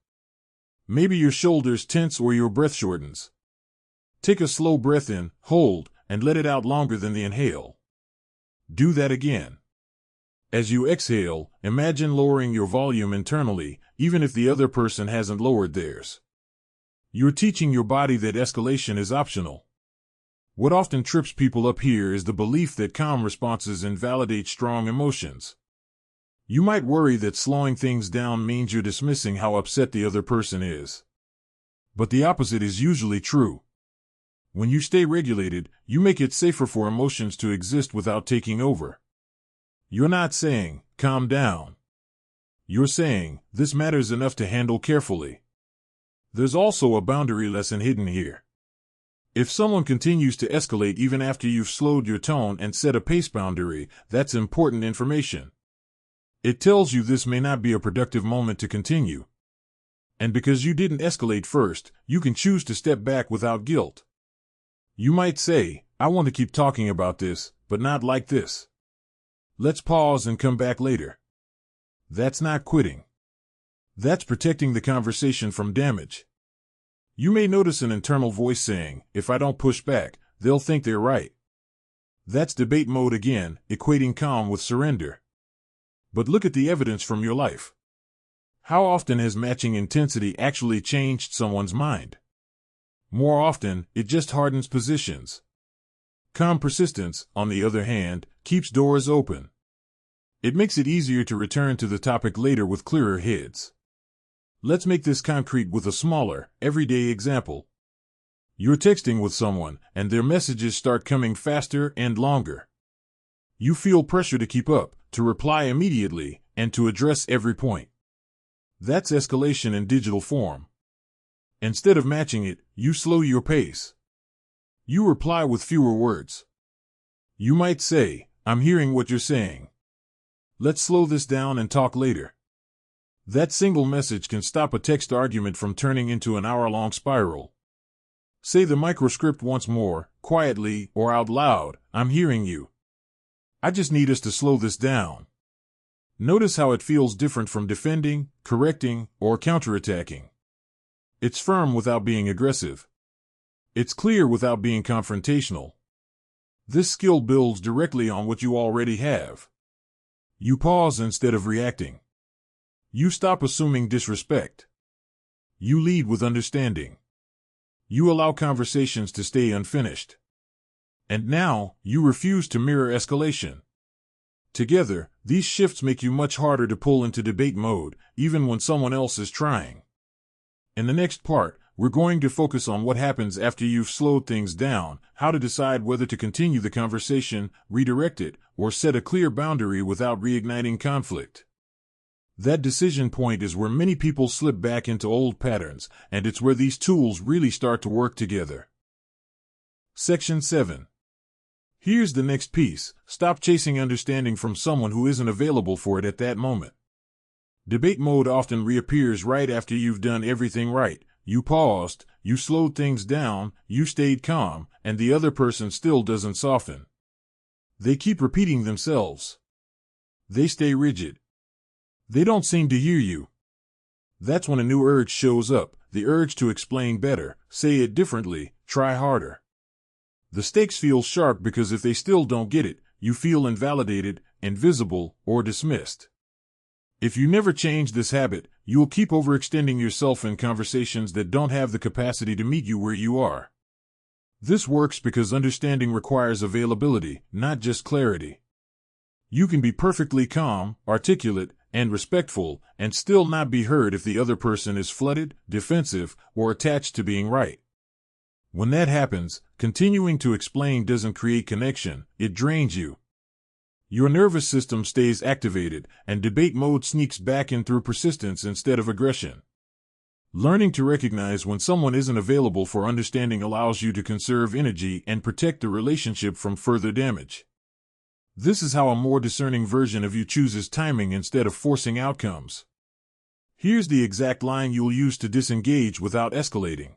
Maybe your shoulders tense or your breath shortens. Take a slow breath in, hold, and let it out longer than the inhale. Do that again. As you exhale, imagine lowering your volume internally, even if the other person hasn't lowered theirs. You're teaching your body that escalation is optional. What often trips people up here is the belief that calm responses invalidate strong emotions. You might worry that slowing things down means you're dismissing how upset the other person is. But the opposite is usually true. When you stay regulated, you make it safer for emotions to exist without taking over. You're not saying, "Calm down." You're saying, "This matters enough to handle carefully." There's also a boundary lesson hidden here. If someone continues to escalate even after you've slowed your tone and set a pace boundary, that's important information. It tells you this may not be a productive moment to continue. And because you didn't escalate first, you can choose to step back without guilt. You might say, "I want to keep talking about this, but not like this. Let's pause and come back later." That's not quitting. That's protecting the conversation from damage. You may notice an internal voice saying, "If I don't push back, they'll think they're right." That's debate mode again, equating calm with surrender. But look at the evidence from your life. How often has matching intensity actually changed someone's mind? More often, it just hardens positions. Calm persistence, on the other hand, keeps doors open. It makes it easier to return to the topic later with clearer heads. Let's make this concrete with a smaller, everyday example. You're texting with someone, and their messages start coming faster and longer. You feel pressure to keep up, to reply immediately, and to address every point. That's escalation in digital form. Instead of matching it, you slow your pace. You reply with fewer words. You might say, "I'm hearing what you're saying. Let's slow this down and talk later." That single message can stop a text argument from turning into an hour-long spiral. Say the microscript once more, quietly or out loud, "I'm hearing you. I just need us to slow this down." Notice how it feels different from defending, correcting, or counterattacking. It's firm without being aggressive. It's clear without being confrontational. This skill builds directly on what you already have. You pause instead of reacting. You stop assuming disrespect. You lead with understanding. You allow conversations to stay unfinished. And now, you refuse to mirror escalation. Together, these shifts make you much harder to pull into debate mode, even when someone else is trying. In the next part, we're going to focus on what happens after you've slowed things down, how to decide whether to continue the conversation, redirect it, or set a clear boundary without reigniting conflict. That decision point is where many people slip back into old patterns, and it's where these tools really start to work together. Section 7. Here's the next piece: stop chasing understanding from someone who isn't available for it at that moment. Debate mode often reappears right after you've done everything right. You paused, you slowed things down, you stayed calm, and the other person still doesn't soften. They keep repeating themselves. They stay rigid. They don't seem to hear you. That's when a new urge shows up, the urge to explain better, say it differently, try harder. The stakes feel sharp because if they still don't get it, you feel invalidated, invisible, or dismissed. If you never change this habit, you will keep overextending yourself in conversations that don't have the capacity to meet you where you are. This works because understanding requires availability, not just clarity. You can be perfectly calm, articulate, and respectful, and still not be heard if the other person is flooded, defensive, or attached to being right. When that happens, continuing to explain doesn't create connection, it drains you. Your nervous system stays activated, and debate mode sneaks back in through persistence instead of aggression. Learning to recognize when someone isn't available for understanding allows you to conserve energy and protect the relationship from further damage. This is how a more discerning version of you chooses timing instead of forcing outcomes. Here's the exact line you'll use to disengage without escalating.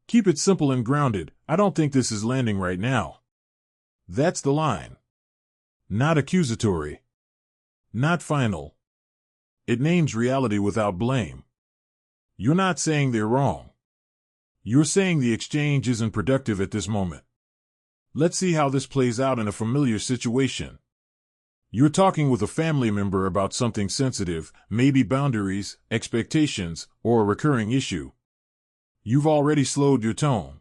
Keep it simple and grounded. I don't think this is landing right now. That's the line. Not accusatory. Not final. It names reality without blame. You're not saying they're wrong. You're saying the exchange isn't productive at this moment. Let's see how this plays out in a familiar situation. You're talking with a family member about something sensitive, maybe boundaries, expectations, or a recurring issue. You've already slowed your tone.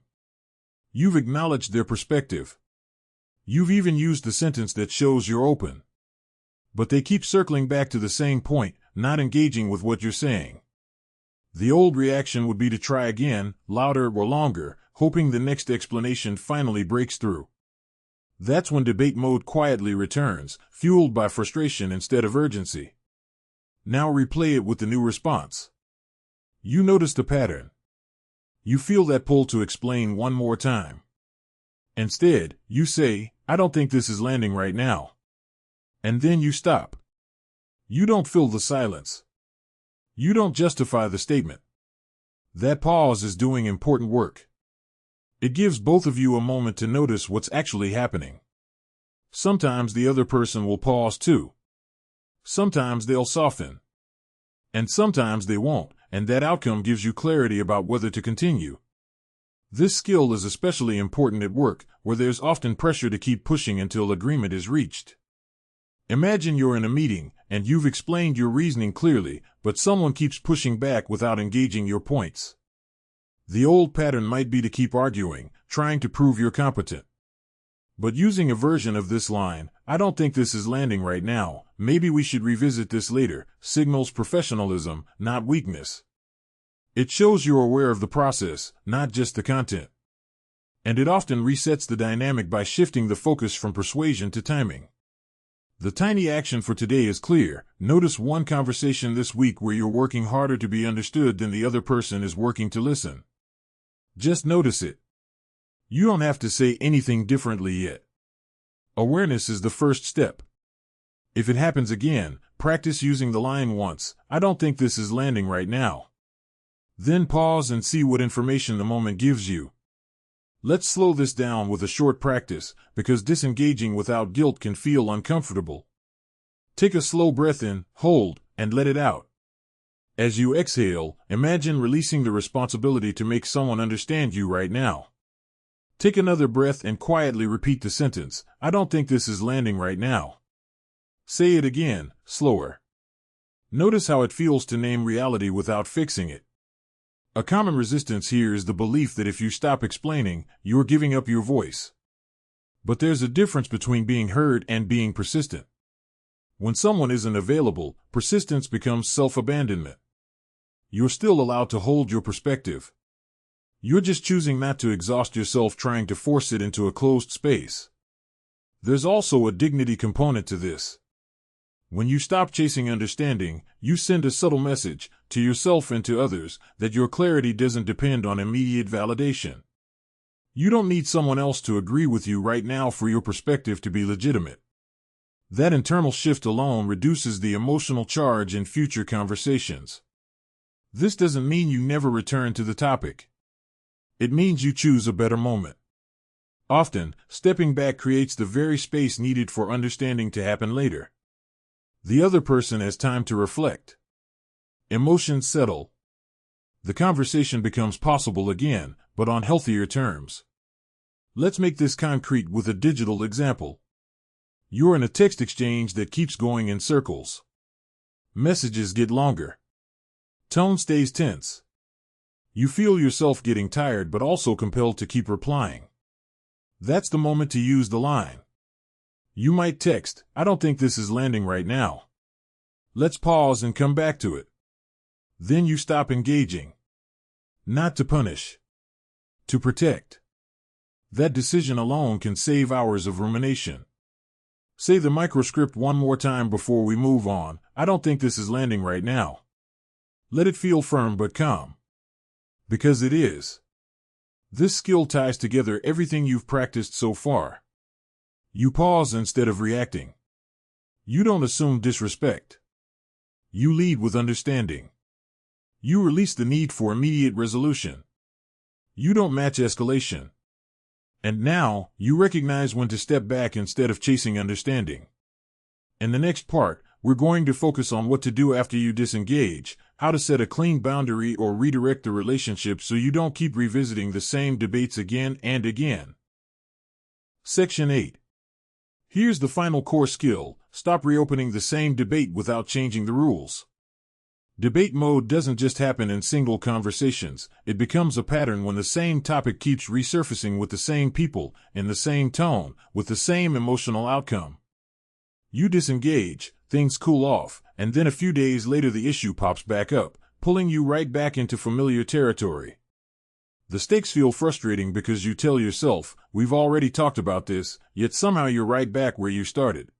You've acknowledged their perspective. You've even used the sentence that shows you're open. But they keep circling back to the same point, not engaging with what you're saying. The old reaction would be to try again, louder or longer, hoping the next explanation finally breaks through. That's when debate mode quietly returns, fueled by frustration instead of urgency. Now replay it with the new response. You notice the pattern. You feel that pull to explain one more time. Instead, you say, I don't think this is landing right now. And then you stop. You don't fill the silence. You don't justify the statement. That pause is doing important work. It gives both of you a moment to notice what's actually happening. Sometimes the other person will pause too. Sometimes they'll soften. And sometimes they won't, and that outcome gives you clarity about whether to continue. This skill is especially important at work, where there's often pressure to keep pushing until agreement is reached. Imagine you're in a meeting, and you've explained your reasoning clearly, but someone keeps pushing back without engaging your points. The old pattern might be to keep arguing, trying to prove you're competent. But using a version of this line, I don't think this is landing right now, maybe we should revisit this later, signals professionalism, not weakness. It shows you're aware of the process, not just the content. And it often resets the dynamic by shifting the focus from persuasion to timing. The tiny action for today is clear. Notice one conversation this week where you're working harder to be understood than the other person is working to listen. Just notice it. You don't have to say anything differently yet. Awareness is the first step. If it happens again, practice using the line once, I don't think this is landing right now. Then pause and see what information the moment gives you. Let's slow this down with a short practice, because disengaging without guilt can feel uncomfortable. Take a slow breath in, hold, and let it out. As you exhale, imagine releasing the responsibility to make someone understand you right now. Take another breath and quietly repeat the sentence, I don't think this is landing right now. Say it again, slower. Notice how it feels to name reality without fixing it. A common resistance here is the belief that if you stop explaining, you're giving up your voice. But there's a difference between being heard and being persistent. When someone isn't available, persistence becomes self-abandonment. You're still allowed to hold your perspective. You're just choosing not to exhaust yourself trying to force it into a closed space. There's also a dignity component to this. When you stop chasing understanding, you send a subtle message, to yourself and to others, that your clarity doesn't depend on immediate validation. You don't need someone else to agree with you right now for your perspective to be legitimate. That internal shift alone reduces the emotional charge in future conversations. This doesn't mean you never return to the topic. It means you choose a better moment. Often, stepping back creates the very space needed for understanding to happen later. The other person has time to reflect. Emotions settle. The conversation becomes possible again, but on healthier terms. Let's make this concrete with a digital example. You're in a text exchange that keeps going in circles. Messages get longer. Tone stays tense. You feel yourself getting tired but also compelled to keep replying. That's the moment to use the line. You might text, "I don't think this is landing right now. Let's pause and come back to it." Then you stop engaging. Not to punish. To protect. That decision alone can save hours of rumination. Say the microscript one more time before we move on. "I don't think this is landing right now." Let it feel firm but calm. Because it is. This skill ties together everything you've practiced so far. You pause instead of reacting. You don't assume disrespect. You lead with understanding. You release the need for immediate resolution. You don't match escalation. And now, you recognize when to step back instead of chasing understanding. In the next part, we're going to focus on what to do after you disengage, how to set a clean boundary or redirect the relationship so you don't keep revisiting the same debates again and again. Section 8. Here's the final core skill: stop reopening the same debate without changing the rules. Debate mode doesn't just happen in single conversations, it becomes a pattern when the same topic keeps resurfacing with the same people, in the same tone, with the same emotional outcome. You disengage, things cool off, and then a few days later the issue pops back up, pulling you right back into familiar territory. The stakes feel frustrating because you tell yourself, "We've already talked about this," yet somehow you're right back where you started.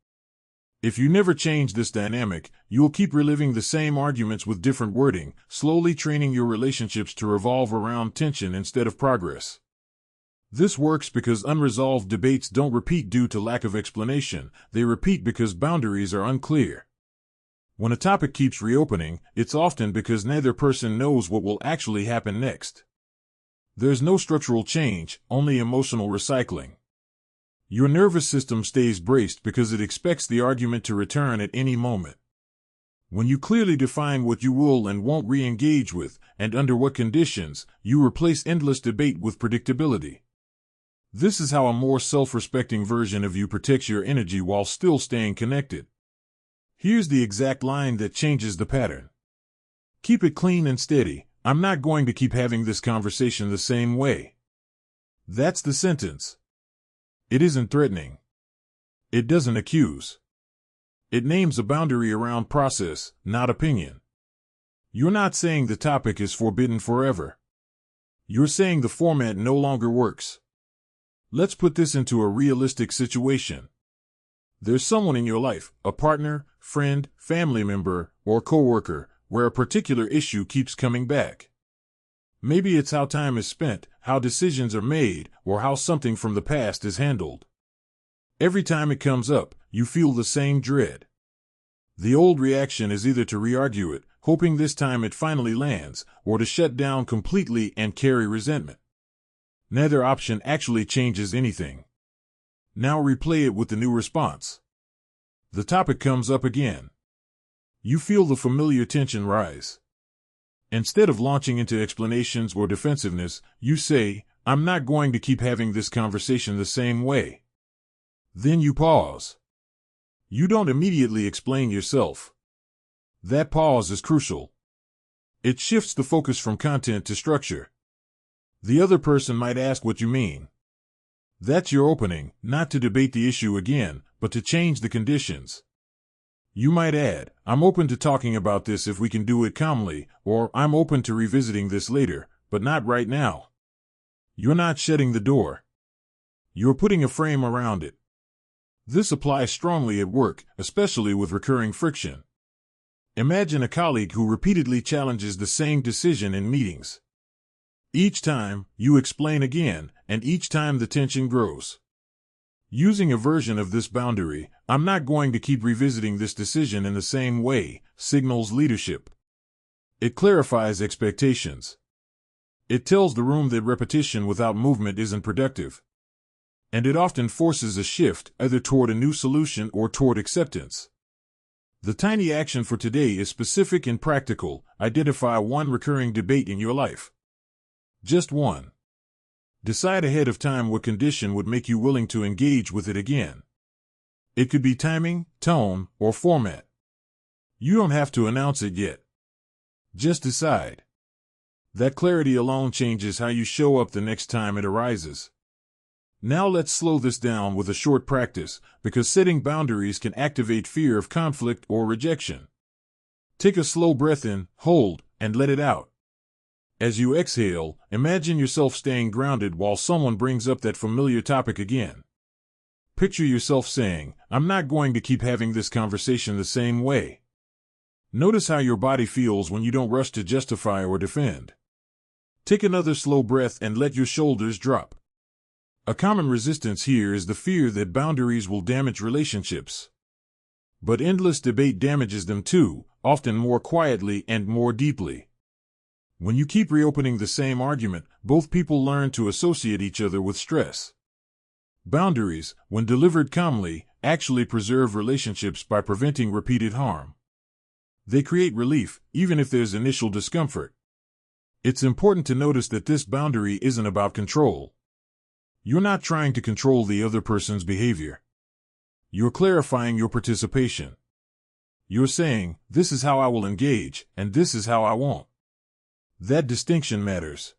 If you never change this dynamic, you'll keep reliving the same arguments with different wording, slowly training your relationships to revolve around tension instead of progress. This works because unresolved debates don't repeat due to lack of explanation, they repeat because boundaries are unclear. When a topic keeps reopening, it's often because neither person knows what will actually happen next. There's no structural change, only emotional recycling. Your nervous system stays braced because it expects the argument to return at any moment. When you clearly define what you will and won't re-engage with, and under what conditions, you replace endless debate with predictability. This is how a more self-respecting version of you protects your energy while still staying connected. Here's the exact line that changes the pattern. Keep it clean and steady. I'm not going to keep having this conversation the same way. That's the sentence. It isn't threatening. It doesn't accuse. It names a boundary around process, not opinion. You're not saying the topic is forbidden forever. You're saying the format no longer works. Let's put this into a realistic situation. There's someone in your life, a partner, friend, family member, or coworker, where a particular issue keeps coming back. Maybe it's how time is spent, how decisions are made, or how something from the past is handled. Every time it comes up, you feel the same dread. The old reaction is either to re-argue it, hoping this time it finally lands, or to shut down completely and carry resentment. Neither option actually changes anything. Now replay it with the new response. The topic comes up again. You feel the familiar tension rise. Instead of launching into explanations or defensiveness, you say, "I'm not going to keep having this conversation the same way." Then you pause. You don't immediately explain yourself. That pause is crucial. It shifts the focus from content to structure. The other person might ask what you mean. That's your opening, not to debate the issue again, but to change the conditions. You might add, "I'm open to talking about this if we can do it calmly," or "I'm open to revisiting this later, but not right now." You're not shutting the door. You're putting a frame around it. This applies strongly at work, especially with recurring friction. Imagine a colleague who repeatedly challenges the same decision in meetings. Each time, you explain again, and each time the tension grows. Using a version of this boundary, "I'm not going to keep revisiting this decision in the same way," signals leadership. It clarifies expectations. It tells the room that repetition without movement isn't productive. And it often forces a shift, either toward a new solution or toward acceptance. The tiny action for today is specific and practical. Identify one recurring debate in your life. Just one. Decide ahead of time what condition would make you willing to engage with it again. It could be timing, tone, or format. You don't have to announce it yet. Just decide. That clarity alone changes how you show up the next time it arises. Now let's slow this down with a short practice, because setting boundaries can activate fear of conflict or rejection. Take a slow breath in, hold, and let it out. As you exhale, imagine yourself staying grounded while someone brings up that familiar topic again. Picture yourself saying, "I'm not going to keep having this conversation the same way." Notice how your body feels when you don't rush to justify or defend. Take another slow breath and let your shoulders drop. A common resistance here is the fear that boundaries will damage relationships. But endless debate damages them too, often more quietly and more deeply. When you keep reopening the same argument, both people learn to associate each other with stress. Boundaries, when delivered calmly, actually preserve relationships by preventing repeated harm. They create relief, even if there's initial discomfort. It's important to notice that this boundary isn't about control. You're not trying to control the other person's behavior. You're clarifying your participation. You're saying, "This is how I will engage, and this is how I won't." That distinction matters.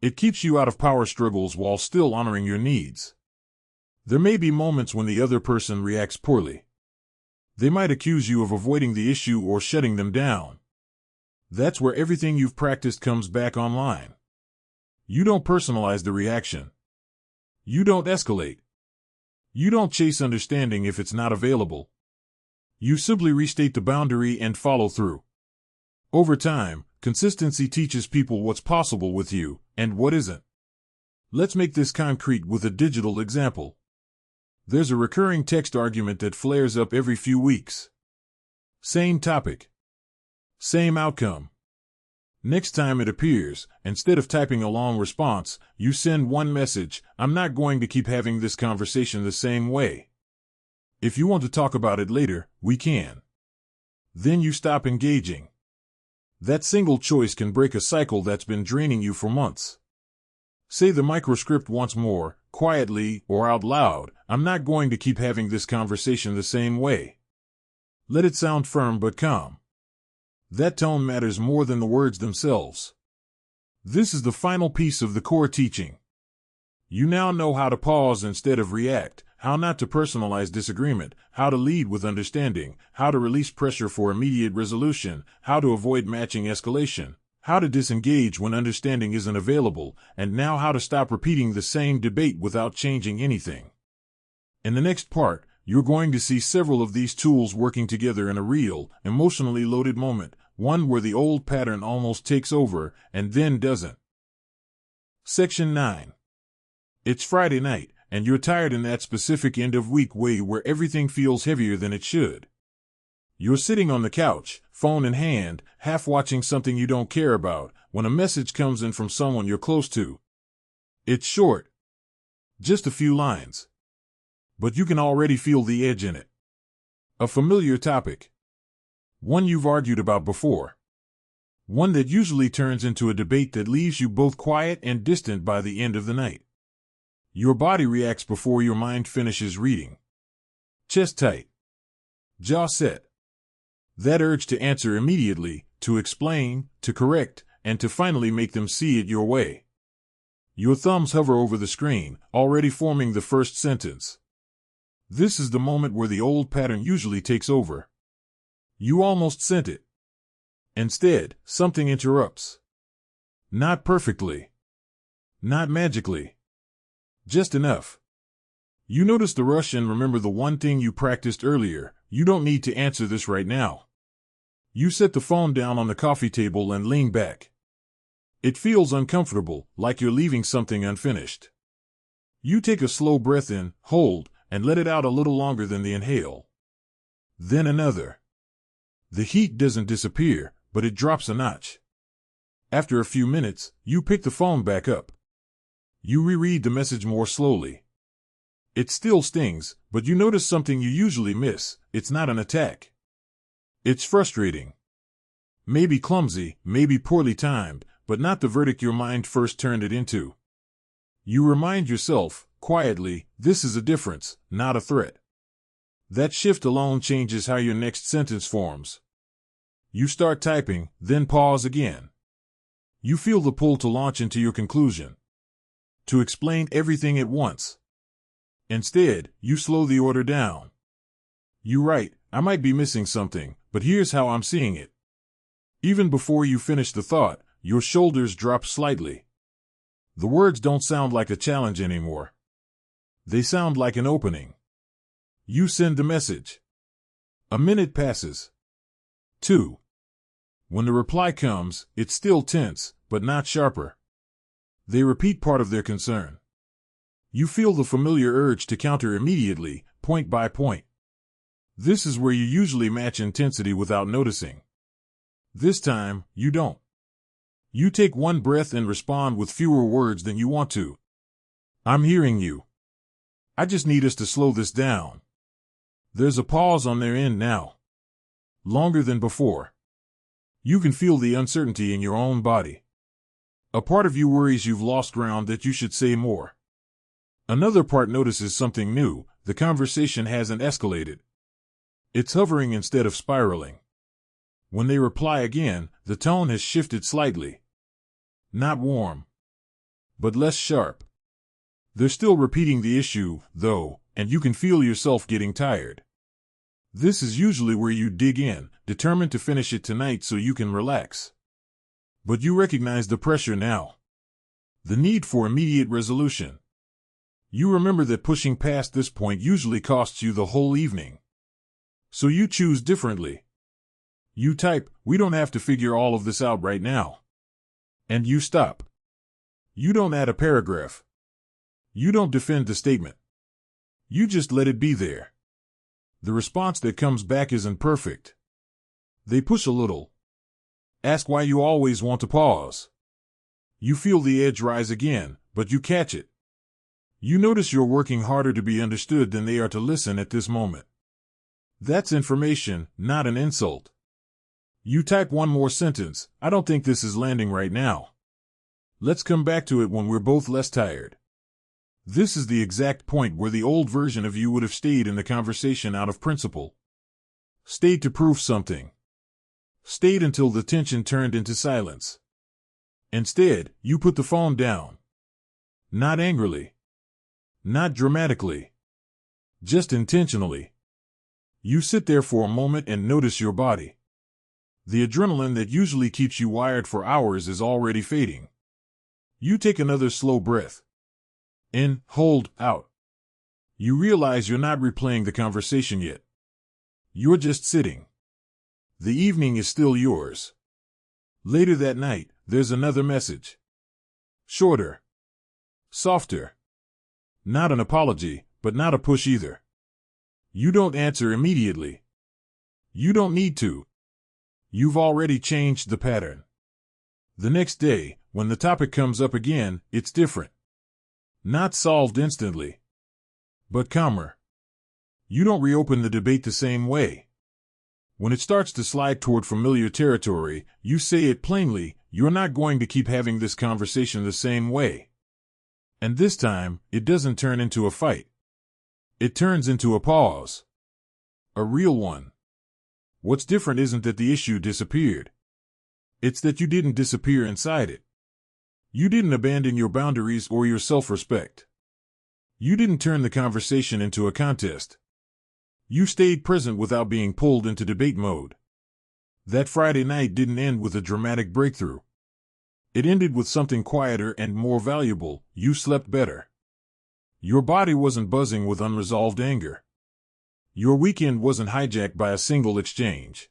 It keeps you out of power struggles while still honoring your needs. There may be moments when the other person reacts poorly. They might accuse you of avoiding the issue or shutting them down. That's where everything you've practiced comes back online. You don't personalize the reaction. You don't escalate. You don't chase understanding if it's not available. You simply restate the boundary and follow through. Over time, consistency teaches people what's possible with you and what isn't. Let's make this concrete with a digital example. There's a recurring text argument that flares up every few weeks. Same topic. Same outcome. Next time it appears, instead of typing a long response, you send one message: "I'm not going to keep having this conversation the same way. If you want to talk about it later, we can." Then you stop engaging. That single choice can break a cycle that's been draining you for months. Say the microscript once more, quietly or out loud: "I'm not going to keep having this conversation the same way." Let it sound firm but calm. That tone matters more than the words themselves. This is the final piece of the core teaching. You now know how to pause instead of react, how not to personalize disagreement, how to lead with understanding, how to release pressure for immediate resolution, how to avoid matching escalation, how to disengage when understanding isn't available, and now how to stop repeating the same debate without changing anything. In the next part, you're going to see several of these tools working together in a real, emotionally loaded moment, one where the old pattern almost takes over and then doesn't. Section 9. It's Friday night, and you're tired in that specific end-of-week way where everything feels heavier than it should. You're sitting on the couch, phone in hand, half watching something you don't care about, when a message comes in from someone you're close to. It's short. Just a few lines. But you can already feel the edge in it. A familiar topic. One you've argued about before. One that usually turns into a debate that leaves you both quiet and distant by the end of the night. Your body reacts before your mind finishes reading. Chest tight. Jaw set. That urge to answer immediately, to explain, to correct, and to finally make them see it your way. Your thumbs hover over the screen, already forming the first sentence. This is the moment where the old pattern usually takes over. You almost sent it. Instead, something interrupts. Not perfectly. Not magically. Just enough. You notice the rush and remember the one thing you practiced earlier: you don't need to answer this right now. You set the phone down on the coffee table and lean back. It feels uncomfortable, like you're leaving something unfinished. You take a slow breath in, hold, and let it out a little longer than the inhale. Then another. The heat doesn't disappear, but it drops a notch. After a few minutes, you pick the phone back up. You reread the message more slowly. It still stings, but you notice something you usually miss: it's not an attack. It's frustrating. Maybe clumsy, maybe poorly timed, but not the verdict your mind first turned it into. You remind yourself, quietly, this is a difference, not a threat. That shift alone changes how your next sentence forms. You start typing, then pause again. You feel the pull to launch into your conclusion, to explain everything at once. Instead, you slow the order down. You write, I might be missing something, but here's how I'm seeing it. Even before you finish the thought, your shoulders drop slightly. The words don't sound like a challenge anymore. They sound like an opening. You send the message. A minute passes. 2. When the reply comes, it's still tense, but not sharper. They repeat part of their concern. You feel the familiar urge to counter immediately, point by point. This is where you usually match intensity without noticing. This time, you don't. You take one breath and respond with fewer words than you want to. I'm hearing you. I just need us to slow this down. There's a pause on their end now. Longer than before. You can feel the uncertainty in your own body. A part of you worries you've lost ground, that you should say more. Another part notices something new. The conversation hasn't escalated. It's hovering instead of spiraling. When they reply again, the tone has shifted slightly. Not warm, but less sharp. They're still repeating the issue, though, and you can feel yourself getting tired. This is usually where you dig in, determined to finish it tonight so you can relax. But you recognize the pressure now. The need for immediate resolution. You remember that pushing past this point usually costs you the whole evening. So you choose differently. You type, we don't have to figure all of this out right now. And you stop. You don't add a paragraph. You don't defend the statement. You just let it be there. The response that comes back isn't perfect. They push a little. Ask why you always want to pause. You feel the edge rise again, but you catch it. You notice you're working harder to be understood than they are to listen at this moment. That's information, not an insult. You type one more sentence, I don't think this is landing right now. Let's come back to it when we're both less tired. This is the exact point where the old version of you would have stayed in the conversation out of principle. Stayed to prove something. Stayed until the tension turned into silence. Instead, you put the phone down. Not angrily. Not dramatically. Just intentionally. You sit there for a moment and notice your body. The adrenaline that usually keeps you wired for hours is already fading. You take another slow breath. In, hold, out. You realize you're not replaying the conversation yet. You're just sitting. The evening is still yours. Later that night, there's another message. Shorter. Softer. Not an apology, but not a push either. You don't answer immediately. You don't need to. You've already changed the pattern. The next day, when the topic comes up again, it's different. Not solved instantly, but calmer. You don't reopen the debate the same way. When it starts to slide toward familiar territory, you say it plainly, you're not going to keep having this conversation the same way. And this time, it doesn't turn into a fight. It turns into a pause. A real one. What's different isn't that the issue disappeared. It's that you didn't disappear inside it. You didn't abandon your boundaries or your self-respect. You didn't turn the conversation into a contest. You stayed present without being pulled into debate mode. That Friday night didn't end with a dramatic breakthrough. It ended with something quieter and more valuable. You slept better. Your body wasn't buzzing with unresolved anger. Your weekend wasn't hijacked by a single exchange.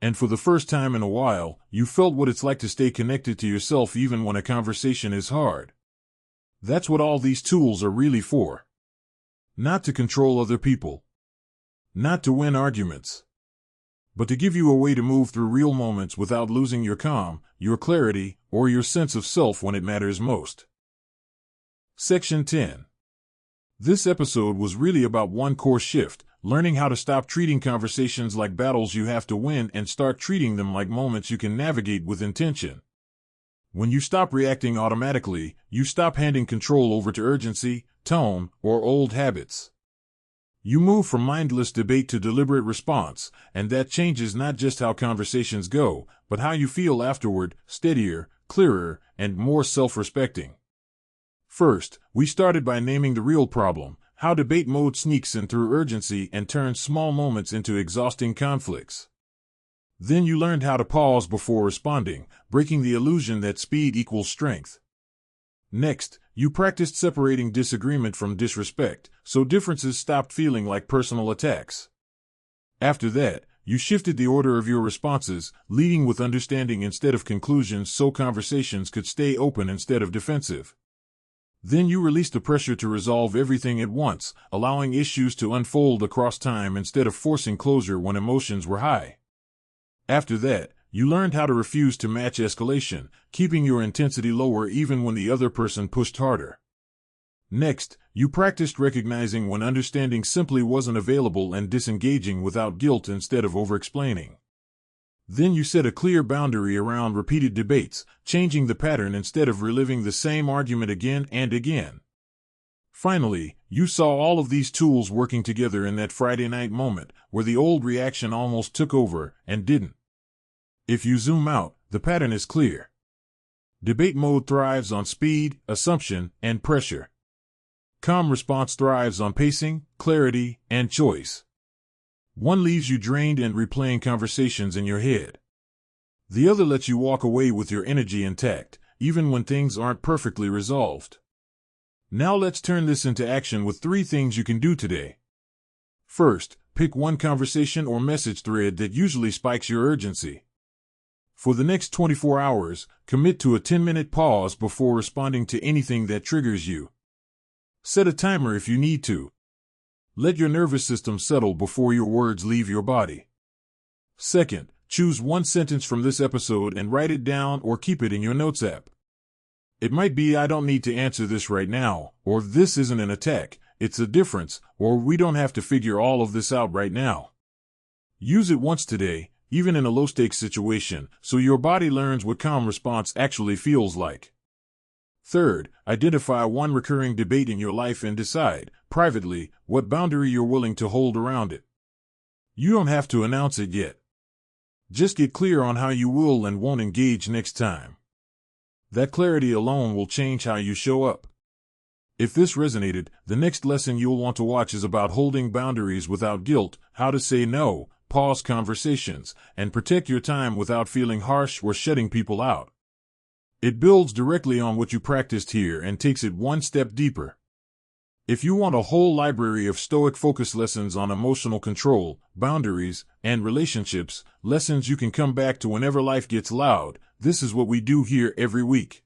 And for the first time in a while, you felt what it's like to stay connected to yourself even when a conversation is hard. That's what all these tools are really for. Not to control other people. Not to win arguments. But to give you a way to move through real moments without losing your calm, your clarity, or your sense of self when it matters most. Section 10. This episode was really about one core shift, learning how to stop treating conversations like battles you have to win and start treating them like moments you can navigate with intention. When you stop reacting automatically, you stop handing control over to urgency, tone, or old habits. You move from mindless debate to deliberate response, and that changes not just how conversations go, but how you feel afterward, steadier, clearer, and more self-respecting. First, we started by naming the real problem: how debate mode sneaks in through urgency and turns small moments into exhausting conflicts. Then you learned how to pause before responding, breaking the illusion that speed equals strength. Next, you practiced separating disagreement from disrespect, so differences stopped feeling like personal attacks. After that, you shifted the order of your responses, leading with understanding instead of conclusions so conversations could stay open instead of defensive. Then you released the pressure to resolve everything at once, allowing issues to unfold across time instead of forcing closure when emotions were high. After that, you learned how to refuse to match escalation, keeping your intensity lower even when the other person pushed harder. Next, you practiced recognizing when understanding simply wasn't available and disengaging without guilt instead of over-explaining. Then you set a clear boundary around repeated debates, changing the pattern instead of reliving the same argument again and again. Finally, you saw all of these tools working together in that Friday night moment, where the old reaction almost took over and didn't. If you zoom out, the pattern is clear. Debate mode thrives on speed, assumption, and pressure. Calm response thrives on pacing, clarity, and choice. One leaves you drained and replaying conversations in your head. The other lets you walk away with your energy intact, even when things aren't perfectly resolved. Now let's turn this into action with 3 things you can do today. First, pick one conversation or message thread that usually spikes your urgency. For the next 24 hours, commit to a 10-minute pause before responding to anything that triggers you. Set a timer if you need to. Let your nervous system settle before your words leave your body. Second, choose one sentence from this episode and write it down or keep it in your notes app. It might be "I don't need to answer this right now," or "This isn't an attack, it's a difference," or "We don't have to figure all of this out right now." Use it once today, even in a low-stakes situation, so your body learns what calm response actually feels like. Third, identify one recurring debate in your life and decide, privately, what boundary you're willing to hold around it. You don't have to announce it yet. Just get clear on how you will and won't engage next time. That clarity alone will change how you show up. If this resonated, the next lesson you'll want to watch is about holding boundaries without guilt, how to say no, pause conversations, and protect your time without feeling harsh or shutting people out. It builds directly on what you practiced here and takes it one step deeper. If you want a whole library of Stoic Focus lessons on emotional control, boundaries, and relationships, lessons you can come back to whenever life gets loud, this is what we do here every week.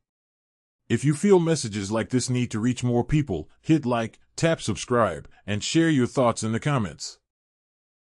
If you feel messages like this need to reach more people, hit like, tap subscribe, and share your thoughts in the comments.